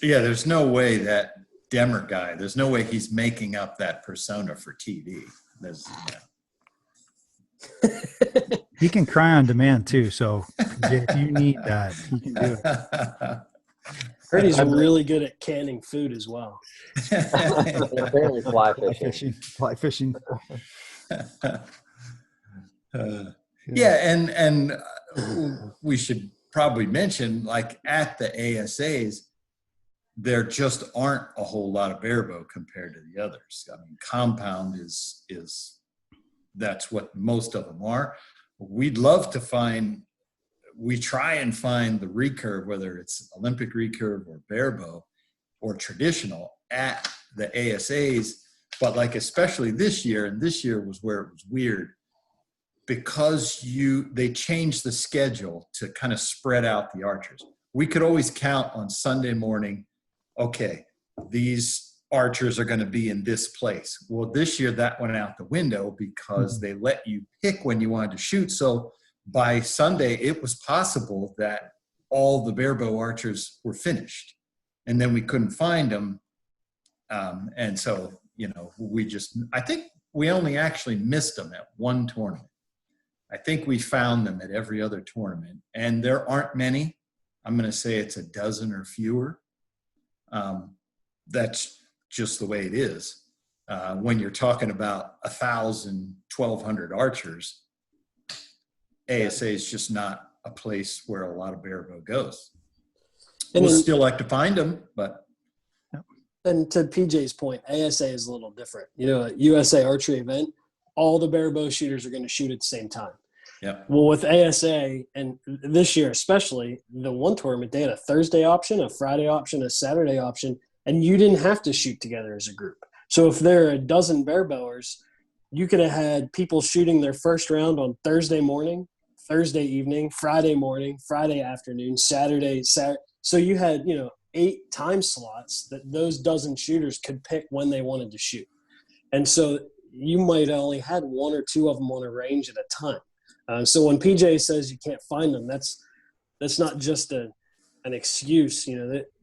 Yeah, there's no way that Demmer guy, there's no way he's making up that persona for TV. He can cry on demand too, so if you need that, he can do it. Heard he's really good at canning food as well. Apparently fly fishing. Fly fishing. Yeah, and we should probably mention, like, at the ASAs, there just aren't a whole lot of Barebow compared to the others. I mean, compound is that's what most of them are. We'd love to we try and find the recurve, whether it's Olympic recurve or Barebow or traditional, at the ASAs. But like, especially this year, and this year was where it was weird, because they changed the schedule to kind of spread out the archers. We could always count on Sunday morning, okay, these archers are going to be in this place. Well, this year that went out the window because they let you pick when you wanted to shoot. So by Sunday, it was possible that all the Barebow archers were finished, and then we couldn't find them. And so, I think we only actually missed them at one tournament. I think we found them at every other tournament, and there aren't many. I'm going to say it's a dozen or fewer. That's just the way it is. When you're talking about 1,000, 1,200 archers, ASA is just not a place where a lot of Barebow goes. We'll still like to find them, but. And to PJ's point, ASA is a little different. A USA archery event, all the Barebow shooters are going to shoot at the same time. Yeah. Well, with ASA, and this year especially, the one tournament, they had a Thursday option, a Friday option, a Saturday option, and you didn't have to shoot together as a group. So if there are a dozen Barebowers, you could have had people shooting their first round on Thursday morning, Thursday evening, Friday morning, Friday afternoon, Saturday. So you had, 8 time slots that those dozen shooters could pick when they wanted to shoot. And so you might only had 1 or 2 of them on a range at a time. So when PJ says you can't find them, that's not just an excuse.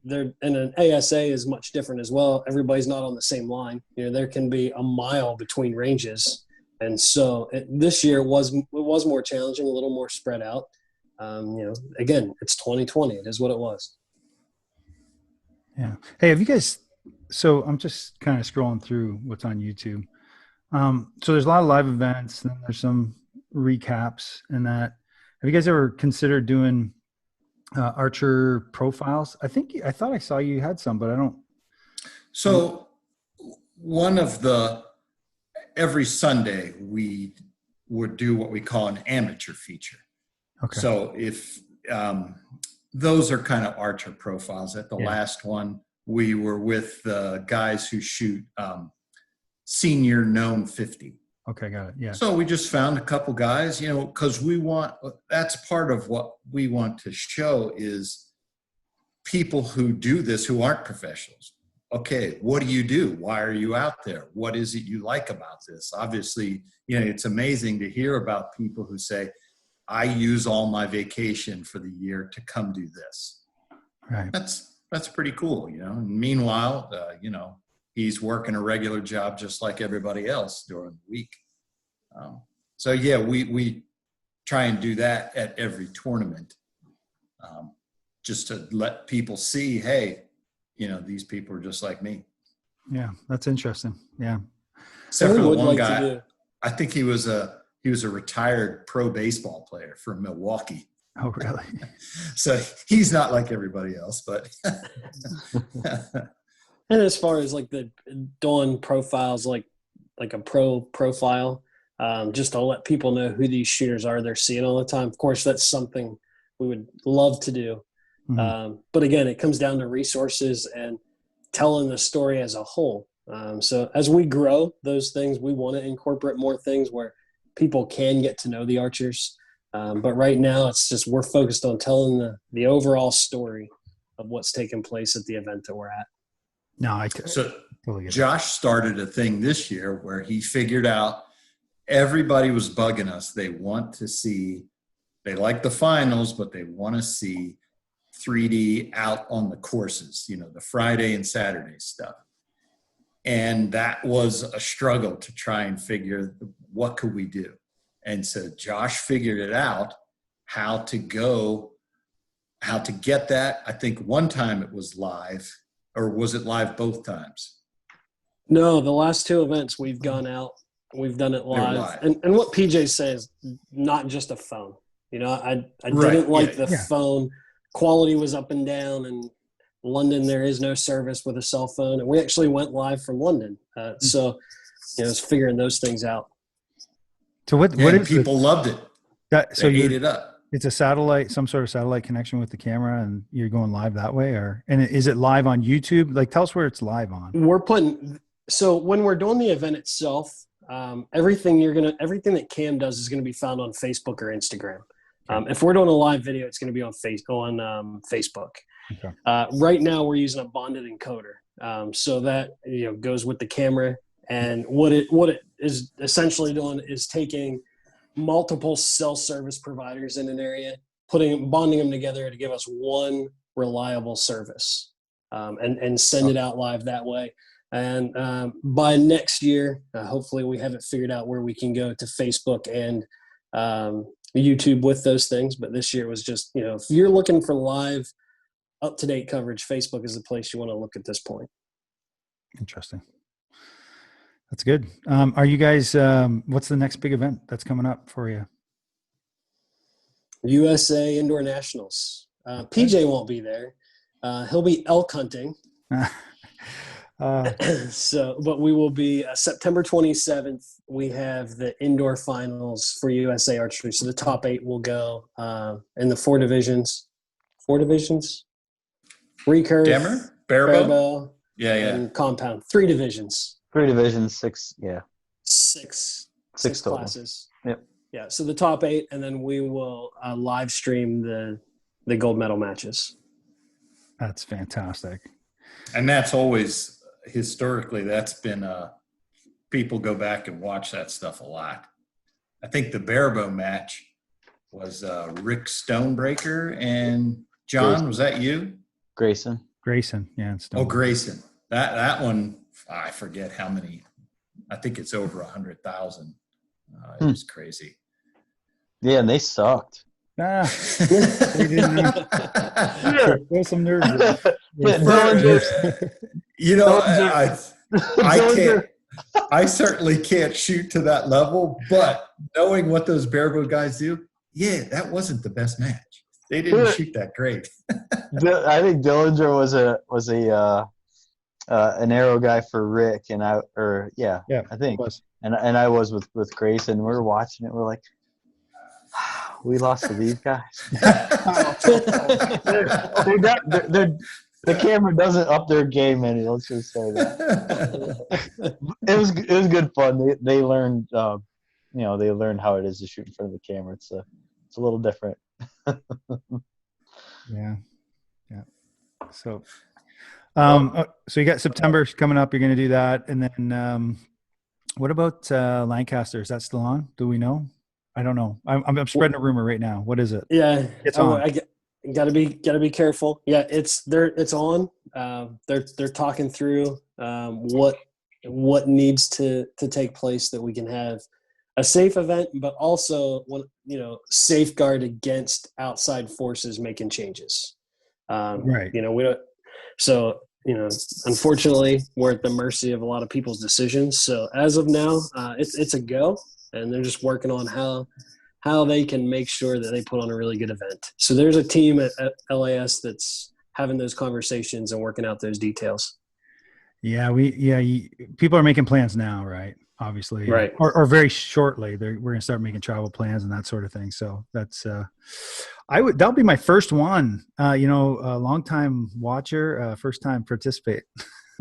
They're and an ASA is much different as well. Everybody's not on the same line. There can be a mile between ranges, and so this year it was more challenging, a little more spread out. Again, it's 2020. It is what it was. Yeah. Hey, have you guys? So I'm just kind of scrolling through what's on YouTube. So there's a lot of live events, and there's some recaps and that. Have you guys ever considered doing archer profiles? I thought I saw you had some, but I don't. So every Sunday we would do what we call an amateur feature. Okay. So if those are kind of archer profiles. At the last one, we were with the guys who shoot senior known 50. Okay, got it. Yeah. So we just found a couple guys, because that's part of what we want to show is people who do this who aren't professionals. okay, what do? Why are you out there? What is it you like about this? Obviously, it's amazing to hear about people who say, I use all my vacation for the year to come do this. Right. That's pretty cool, And meanwhile, he's working a regular job just like everybody else during the week. So yeah, we try and do that at every tournament, just to let people see, hey, these people are just like me. Yeah, that's interesting. Yeah. Except for the one guy, I think he was a retired pro baseball player from Milwaukee. Oh, really? So he's not like everybody else, but. And as far as like the doing profiles, like a pro profile, just to let people know who these shooters are they're seeing all the time. Of course, that's something we would love to do. Mm-hmm. But again, it comes down to resources and telling the story as a whole. So as we grow those things, we want to incorporate more things where people can get to know the archers. But right now it's just, we're focused on telling the overall story of what's taking place at the event that we're at. No, totally get Josh started a thing this year where he figured out everybody was bugging us. They want to see, they like the finals, but they want to see 3D out on the courses, the Friday and Saturday stuff. And that was a struggle to try and figure what could we do. And so Josh figured it out, how to get that. I think one time it was live, or was it live both times? No, the last two events we've gone out, we've done it live. And what PJ's saying is not just a phone. I didn't like the phone. Quality was up and down, and London, there is no service with a cell phone. And we actually went live from London. So, it's figuring those things out. So what if people loved it? So you ate it up. It's a satellite, some sort of satellite connection with the camera, and you're going live that way, and is it live on YouTube? Like, tell us where it's live on. So when we're doing the event itself, everything that Cam does is going to be found on Facebook or Instagram. If we're doing a live video, it's going to be on Facebook. Okay. Right now we're using a bonded encoder. So that, goes with the camera, and what it is essentially doing is taking multiple cell service providers in an area, bonding them together to give us one reliable service, and send it out live that way. And by next year, hopefully we have it figured out where we can go to Facebook and YouTube with those things. But this year was just, if you're looking for live, up-to-date coverage, Facebook is the place you want to look at this point. Interesting. That's good. Are you guys, what's the next big event that's coming up for you? USA Indoor Nationals. PJ won't be there. He'll be elk hunting. But we will be September 27th. We have the indoor finals for USA Archery. So the top 8 will go in the 4 divisions. 4 divisions? Recurve, Demmer, Barebow, and compound. 3 divisions. 3 divisions, 6, yeah. 6 total. classes. Yep. Yeah, so the top 8, and then we will live stream the gold medal matches. That's fantastic. And that's always, historically, that's been, people go back and watch that stuff a lot. I think the Barebow match was Rick Stonebreaker and John, Grayson. Was that you? Grayson, yeah. Grayson. That one, I forget how many. I think it's over 100,000. It was crazy. Yeah, and they sucked. They didn't. There's some nerves. I can't. I certainly can't shoot to that level, but knowing what those Barebow guys do, that wasn't the best match. They didn't shoot that great. I think Dillinger was an arrow guy for Rick, and I think, and I was with Grayson. We were watching it. We're like, we lost to these guys. The camera doesn't up their game any. Let's just say that. It was good fun. They learned, they learned how it is to shoot in front of the camera. It's a little different. Yeah. So, So you got September coming up. You're going to do that, and then what about Lancaster? Is that still on? Do we know? I don't know. I'm spreading a rumor right now. What is it? Yeah, It's on. I gotta be careful. Yeah, it's on. They're talking through what needs to take place that we can have a safe event, but also safeguard against outside forces making changes. Right. We don't. So unfortunately, we're at the mercy of a lot of people's decisions. So as of now, it's a go, and they're just working on how they can make sure that they put on a really good event. So there's a team at LAS that's having those conversations and working out those details. Yeah, people are making plans now, right? Obviously, right? Or very shortly, we're going to start making travel plans and that sort of thing. So that's that'll be my first one. A long time watcher, first time participate.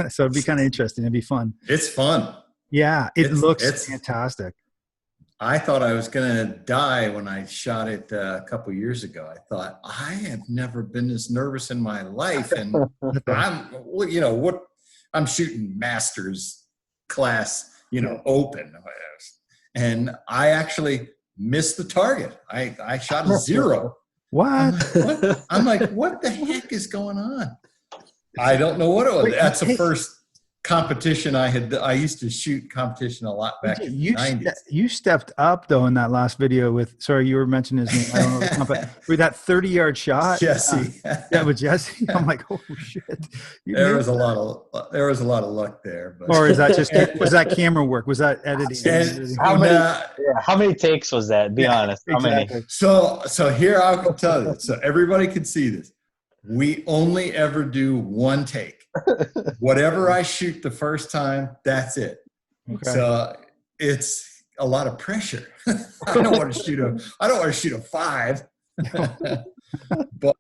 So it'd be kind of interesting. It'd be fun. It's fun. Yeah, it looks fantastic. I thought I was going to die when I shot it a couple years ago. I thought, I have never been this nervous in my life. And I'm shooting masters class, open. And I actually missed the target. I shot a 0. What? I'm like, what the heck is going on? I don't know what it was. That's the first competition I used to shoot competition a lot back in the 90s. You stepped up though in that last video you were mentioning his name. I don't know with that 30-yard shot. Jesse. With Jesse. I'm like, oh shit. There was a lot of luck there. But. Or is that just was that camera work? Was that editing? How many takes was that? Be honest. How many? So here I can tell you. So everybody can see this. We only ever do one take. Whatever I shoot the first time, that's it. Okay. So it's a lot of pressure. I don't want to shoot a 5. But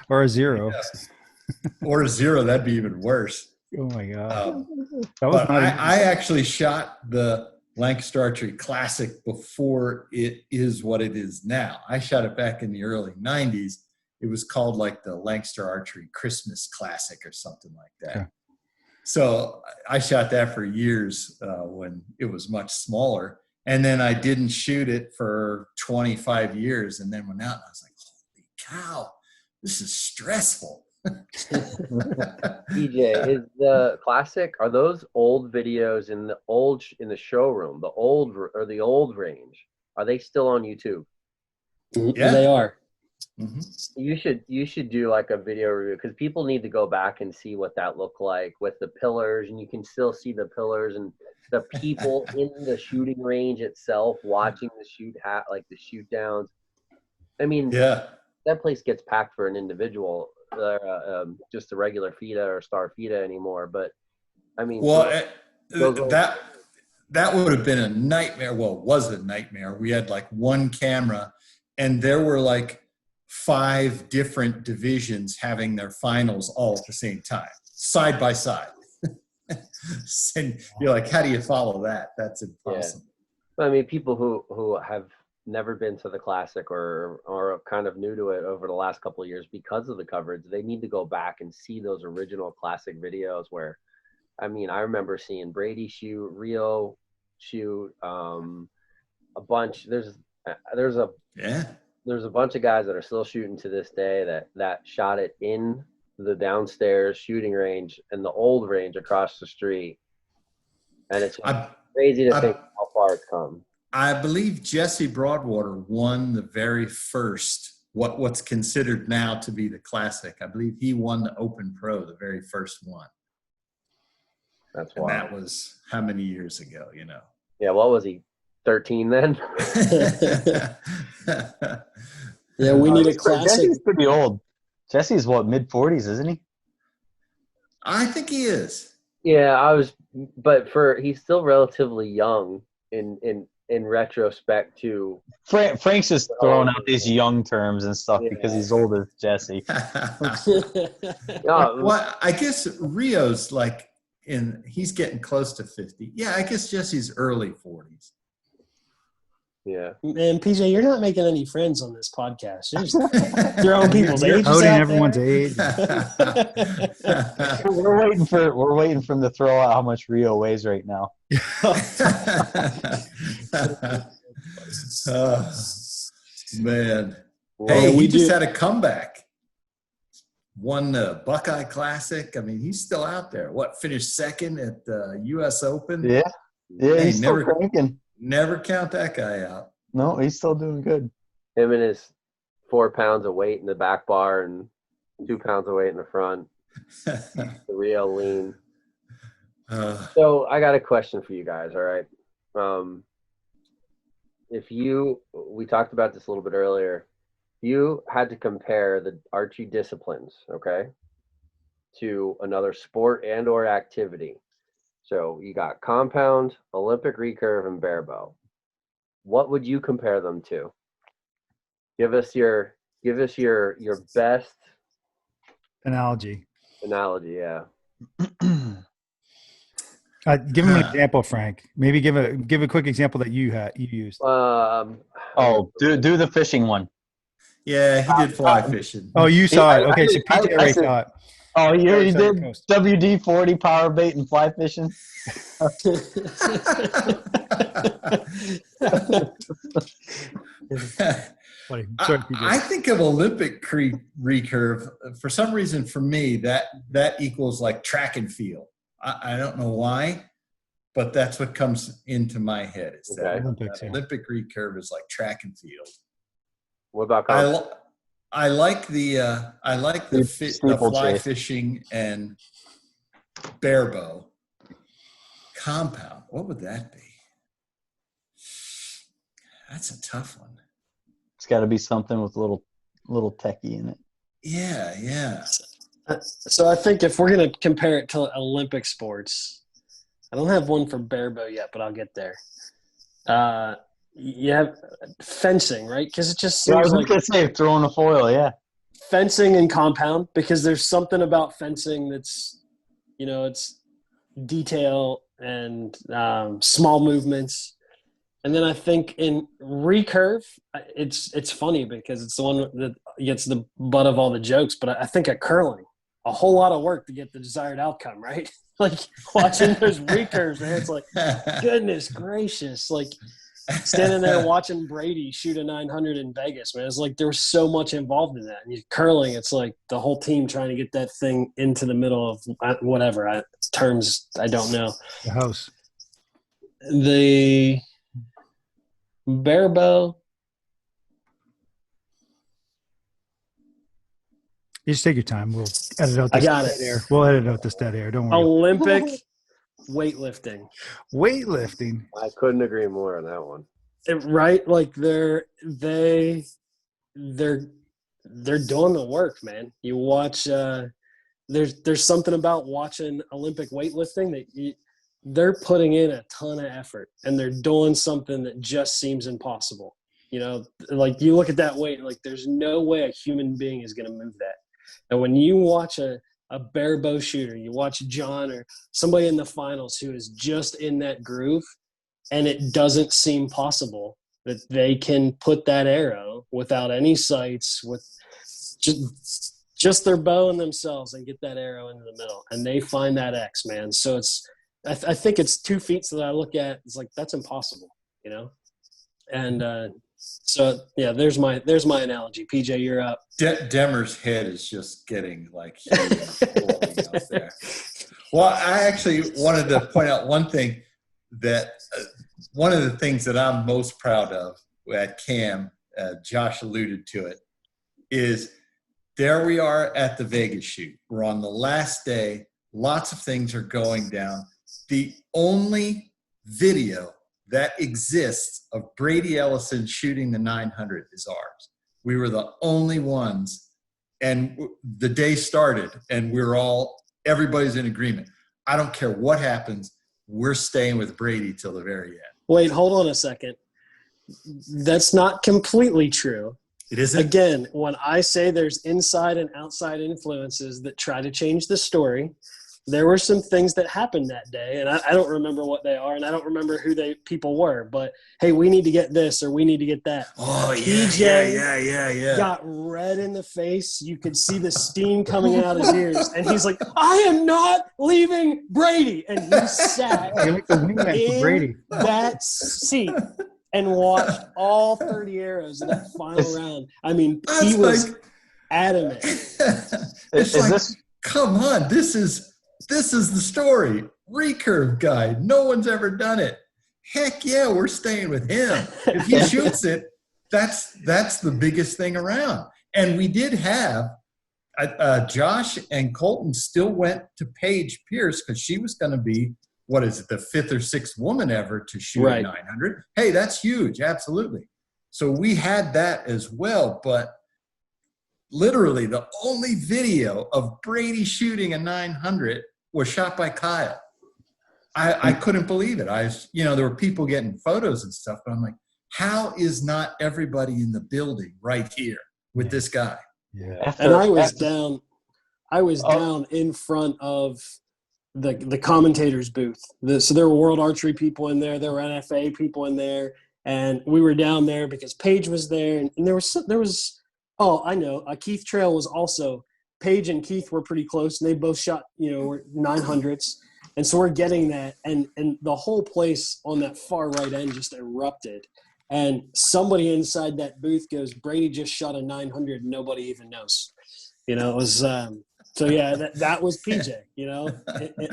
or a 0. Or a 0, that'd be even worse. Oh my god. I actually shot the Lancaster Archery Classic before it is what it is now. I shot it back in the early 90s. It was called like the Lancaster Archery Christmas Classic or something like that. Okay. So I shot that for years when it was much smaller. And then I didn't shoot it for 25 years and then went out and I was like, holy cow, this is stressful. DJ, is the Classic, are those old videos in the showroom, the old range, are they still on YouTube? Yeah, they are. Mm-hmm. You should do like a video review because people need to go back and see what that looked like with the pillars, and you can still see the pillars and the people in the shooting range itself watching the shoot downs. I mean, yeah, that place gets packed for an individual, just a regular FIDA or Star FIDA anymore. But I mean, that would have been a nightmare. Well, it was a nightmare. We had like one camera, and there were like 5 different divisions having their finals all at the same time, side by side. And you're like, how do you follow that? That's impossible. Yeah. I mean, people who have never been to the Classic or are kind of new to it over the last couple of years because of the coverage, they need to go back and see those original Classic videos where, I mean, I remember seeing Brady shoot, Rio shoot, a bunch. There's a bunch of guys that are still shooting to this day that shot it in the downstairs shooting range and the old range across the street. And it's crazy to think how far it's come. I believe Jesse Broadwater won the very first, what's considered now to be the Classic. I believe he won the Open Pro, the very first one. That's wild. And that was how many years ago, Yeah, what was he? 13 then? Yeah, we need a Classic. Jesse's pretty old. Jesse's mid-40s, isn't he? I think he is. Yeah, he's still relatively young in retrospect to Frank's just throwing out these young terms and stuff because he's older as Jesse. Well, I guess Rio's he's getting close to 50. Yeah, I guess Jesse's early 40s. Yeah. Man, PJ, you're not making any friends on this podcast. You're just throwing people's You're ages outing out everyone's there. age. We're waiting for him to throw out how much Rio weighs right now. Oh, man. Well, Hey, he we just do- had a comeback. Won the Buckeye Classic. I mean, he's still out there. What, finished second at the U.S. Open? Yeah, Hey, he's still cranking. Never count that guy out. No, he's still doing good. him and his 4 pounds of weight in the back bar and 2 pounds of weight in the front. The real lean. So I got a question for you guys. All right. We talked about this a little bit earlier. You had to compare the archery disciplines, okay, to another sport and or activity. So you got compound, Olympic recurve, and barebow. What would you compare them to? Give us your best Analogy. analogy. Yeah. Give him an example, Frank. Maybe give a quick example that you used. Oh, do the fishing one. Yeah, he did fly fishing. Oh, you saw it. Okay, so I PJ already said- saw it. Oh, you Outside the did coast. WD-40 power bait and fly fishing. Funny. Sorry, PJ. I think of Olympic recurve for some reason. For me, that equals like track and field. I don't know why, but that's what comes into my head. Is that, Okay. Olympics, that yeah. Olympic recurve is like track and field. What about compound? I like the the Steeplechase. fly fishing and barebow. Compound. What would that be? That's a tough one. It's got to be something with a little techie in it. Yeah. So I think if we're going to compare it to Olympic sports, I don't have one for barebow yet, but I'll get there. You have fencing, right? Because it just I seems was like going to say throwing a foil, yeah. fencing and compound, because there's something about fencing that's, it's detail and small movements. And then I think in recurve, it's funny because it's the one that gets the butt of all the jokes. But I think at curling, a whole lot of work to get the desired outcome, right? Like watching those recurves, man, it's like, goodness gracious. Like standing there watching Brady shoot a 900 in Vegas, man. It's like there was so much involved in that. And curling, it's like the whole team trying to get that thing into the middle of whatever terms I don't know. The house. The barebow. You just take your time. We'll edit out I this got dead it. air. We'll edit out this dead air. Don't worry. Olympic weightlifting. Weightlifting. I couldn't agree more on that one. Right? Like they're doing the work, man. You watch there's something about watching Olympic weightlifting that they're putting in a ton of effort and they're doing something that just seems impossible. Like you look at that weight, like there's no way a human being is going to move that. And when you watch a barebow shooter, you watch John or somebody in the finals who is just in that groove, and it doesn't seem possible that they can put that arrow without any sights, with just their bow and themselves, and get that arrow into the middle, and they find that X, man. So I think it's 2 feats that I look at. It's like that's impossible, And so yeah, there's my analogy. PJ, you're up. Demmer's head is just getting like huge and blowing up there. Well, I actually wanted to point out one thing that one of the things that I'm most proud of at CAM, Josh alluded to it, is there we are at the Vegas shoot. We're on the last day. Lots of things are going down. The only video that exists of Brady Ellison shooting the 900 is ours. We were the only ones, and the day started, and everybody's in agreement. I don't care what happens. We're staying with Brady till the very end. Wait, hold on a second. That's not completely true. It isn't? Again, when I say there's inside and outside influences that try to change the story, there were some things that happened that day, and I don't remember what they are, and I don't remember who people were. But hey, we need to get this or we need to get that. Oh PJ yeah. got red in the face. You could see the steam coming out his ears, and he's like, "I am not leaving Brady," and he sat You're like the wingman for Brady. in that seat and watched all 30 arrows of that final round. I mean, he was adamant. It's like, come on, this is the story. Recurve guy. No one's ever done it. Heck yeah, we're staying with him. If he shoots it, that's the biggest thing around. And we did have Josh and Colton still went to Paige Pierce because she was going to be, what is it, the 5th or 6th woman ever to shoot Right. 900. Hey, that's huge. Absolutely. So we had that as well. But literally the only video of Brady shooting a 900 was shot by Kyle. I couldn't believe it. There were people getting photos and stuff, but I'm like, how is not everybody in the building right here with this guy? Yeah. And I was down in front of the commentators booth. So there were World Archery people in there. There were NFA people in there. And we were down there because Paige was there. And there was I know. Keith Trail was also – Paige and Keith were pretty close, and they both shot, were 900s. And so we're getting that. And the whole place on that far right end just erupted. And somebody inside that booth goes, Brady just shot a 900 and nobody even knows. It was so, yeah, that was PJ,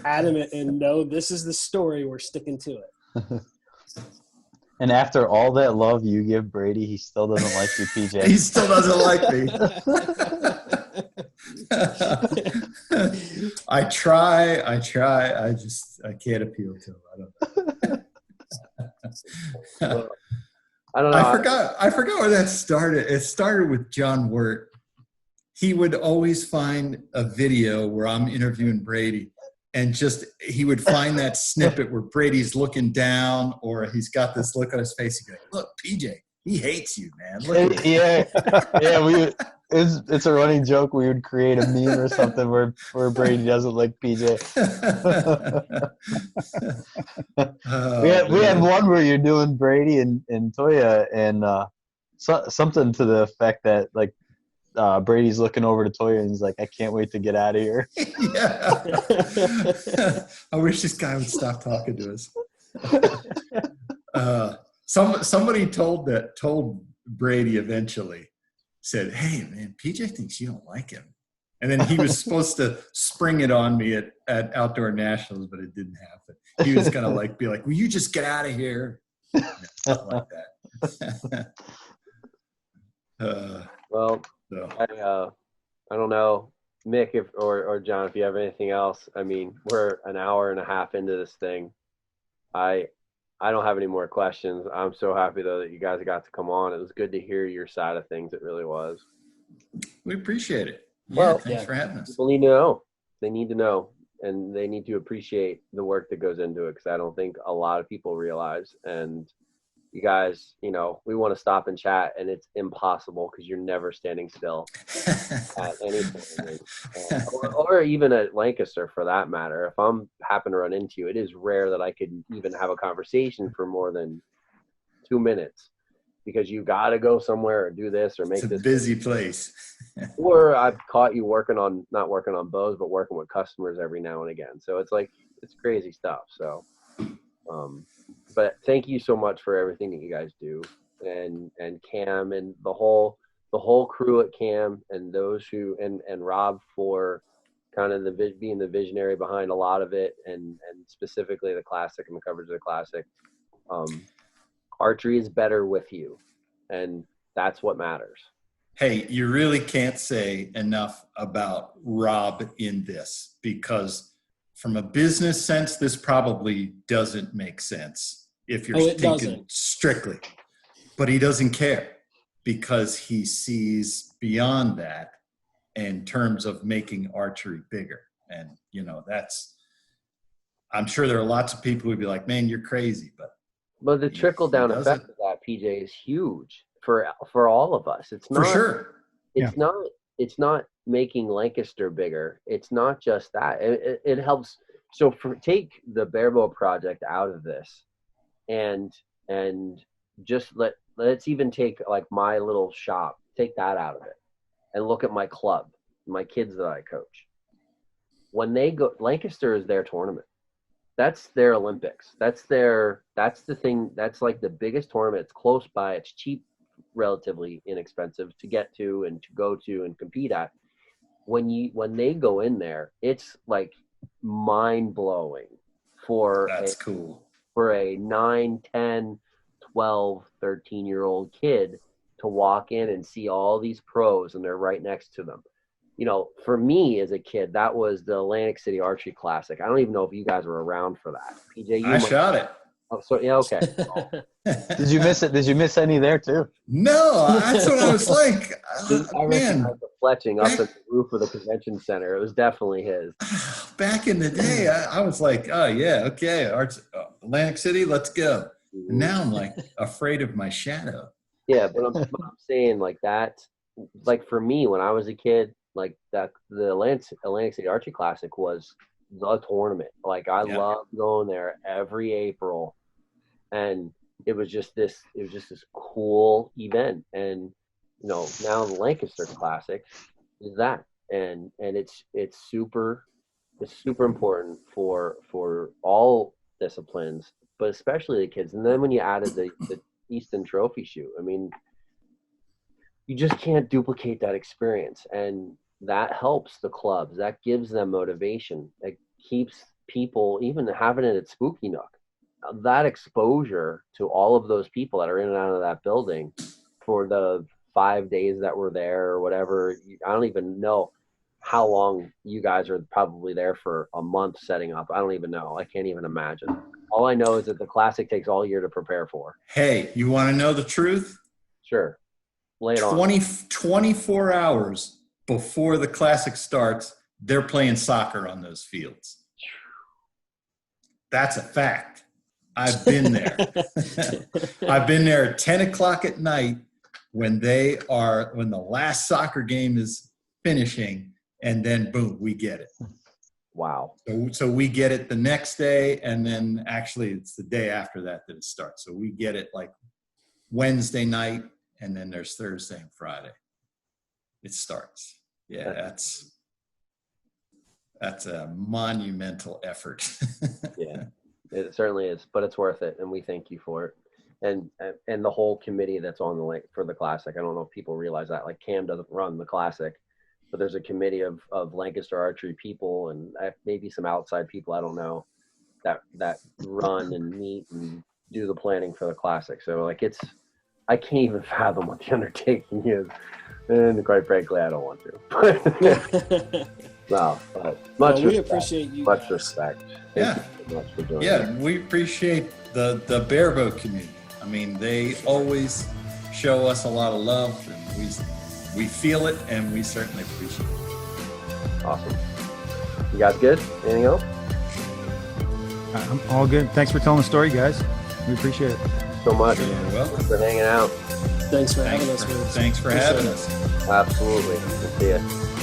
adamant. And no, this is the story. We're sticking to it. And after all that love you give Brady, he still doesn't like you, PJ. He still doesn't like me. I try. I can't appeal to him. I don't know. I forgot where that started. It started with John Wirt. He would always find a video where I'm interviewing Brady, and he would find that snippet where Brady's looking down, or he's got this look on his face. He'd go, "Look, PJ, he hates you, man." Look at yeah. It's a running joke. We would create a meme or something where Brady doesn't like PJ. We had one where you're doing Brady and Toya, and something to the effect that like Brady's looking over to Toya and he's like, "I can't wait to get out of here." Yeah. I wish this guy would stop talking to us. Somebody told Brady eventually, said, "Hey man, PJ thinks you don't like him," and then he was supposed to spring it on me at Outdoor Nationals, but it didn't happen. He was gonna be like, "Will you just get out of here?" Not like that. Well, so. I don't know, Mick, or John, if you have anything else. I mean, we're an hour and a half into this thing. I don't have any more questions. I'm so happy though that you guys got to come on. It was good to hear your side of things. It really was. We appreciate it. Well, thanks for having us. People need to know. They need to know, and they need to appreciate the work that goes into it, because I don't think a lot of people realize. And you guys, we want to stop and chat, and it's impossible because you're never standing still at any point. Or even at Lancaster, for that matter. If I'm happen to run into you, it is rare that I could even have a conversation for more than 2 minutes, because you got to go somewhere or do this or make this. It's a busy place. Or I've caught you not working on bows, but working with customers every now and again. So it's crazy stuff. So, but thank you so much for everything that you guys do, and Cam and the whole crew at Cam, and those who and Rob for kind of being the visionary behind a lot of it, and specifically the classic and the coverage of the classic. Archery is better with you, and that's what matters. Hey, you really can't say enough about Rob in this, because from a business sense, this probably doesn't make sense if you're thinking strictly. But he doesn't care, because he sees beyond that in terms of making archery bigger. And, I'm sure there are lots of people who'd be like, "Man, you're crazy." But the trickle down effect of that, PJ, is huge for all of us. It's not, for sure. It's not it's not making Lancaster bigger. It's not just that. It helps. So take the Barebow project out of this, and just let's even take like my little shop. Take that out of it, and look at my club, my kids that I coach. When they go, Lancaster is their tournament. That's their Olympics. That's the thing. That's like the biggest tournament. It's close by. It's cheap, relatively inexpensive to get to and to go to and compete at. When they go in there, it's like mind blowing That's cool. For a 9, 10, 12, 13-year-old kid to walk in and see all these pros and they're right next to them. You know, for me as a kid, that was the Atlantic City Archery Classic. I don't even know if you guys were around for that. PJ, I shot it. Oh, so yeah, okay. Did you miss it? Did you miss any there too? No, that's what I was like. I Man, recognize the fletching up at the roof of the convention center. It was definitely his. back in the day, I was like, oh yeah, okay, Atlantic City, let's go. And now I'm like afraid of my shadow. Yeah, but I'm saying like that, like for me when I was a kid, like that the Atlantic City Archery Classic was the tournament. Like I loved going there every April, and it was just this cool event. And you know, now the Lancaster Classic is that, and it's super important for all disciplines, but especially the kids. And then when you added the Easton Trophy shoot, I mean, you just can't duplicate that experience, and that helps the clubs. That gives them motivation. It keeps people, even having it at Spooky Nook, that exposure to all of those people that are in and out of that building for the 5 days that we're there or whatever. I don't even know how long you guys are probably there for a month setting up. I don't even know. I can't even imagine. All I know is that the Classic takes all year to prepare for. Hey, you want to know the truth? Sure. Lay it on. 24 hours before the Classic starts, they're playing soccer on those fields. That's a fact. I've been there. I've been there at 10 o'clock at night when the last soccer game is finishing, and then boom, we get it. Wow. So we get it the next day, and then actually it's the day after that it starts. So we get it like Wednesday night, and then there's Thursday and Friday. It starts. Yeah, that's a monumental effort. Yeah, it certainly is, but it's worth it, and we thank you for it. And the whole committee that's on the link for the Classic. I don't know if people realize that. Like Cam doesn't run the Classic, but there's a committee of Lancaster Archery people and maybe some outside people, I don't know, that run and meet and do the planning for the Classic. So like I can't even fathom what the undertaking is. And quite frankly, I don't want to. No, but much we respect, appreciate you. much Guys. respect. Yeah. Thank you so much for doing Yeah, it. we appreciate the Barebow community. I mean, they always show us a lot of love, and we feel it, and we certainly appreciate it. Awesome. You guys good? Anything else? I'm all good. Thanks for telling the story, guys. We appreciate it. So much. You're welcome. Thanks for hanging out. Thanks for having us. Thanks for having us. Absolutely. We'll see you.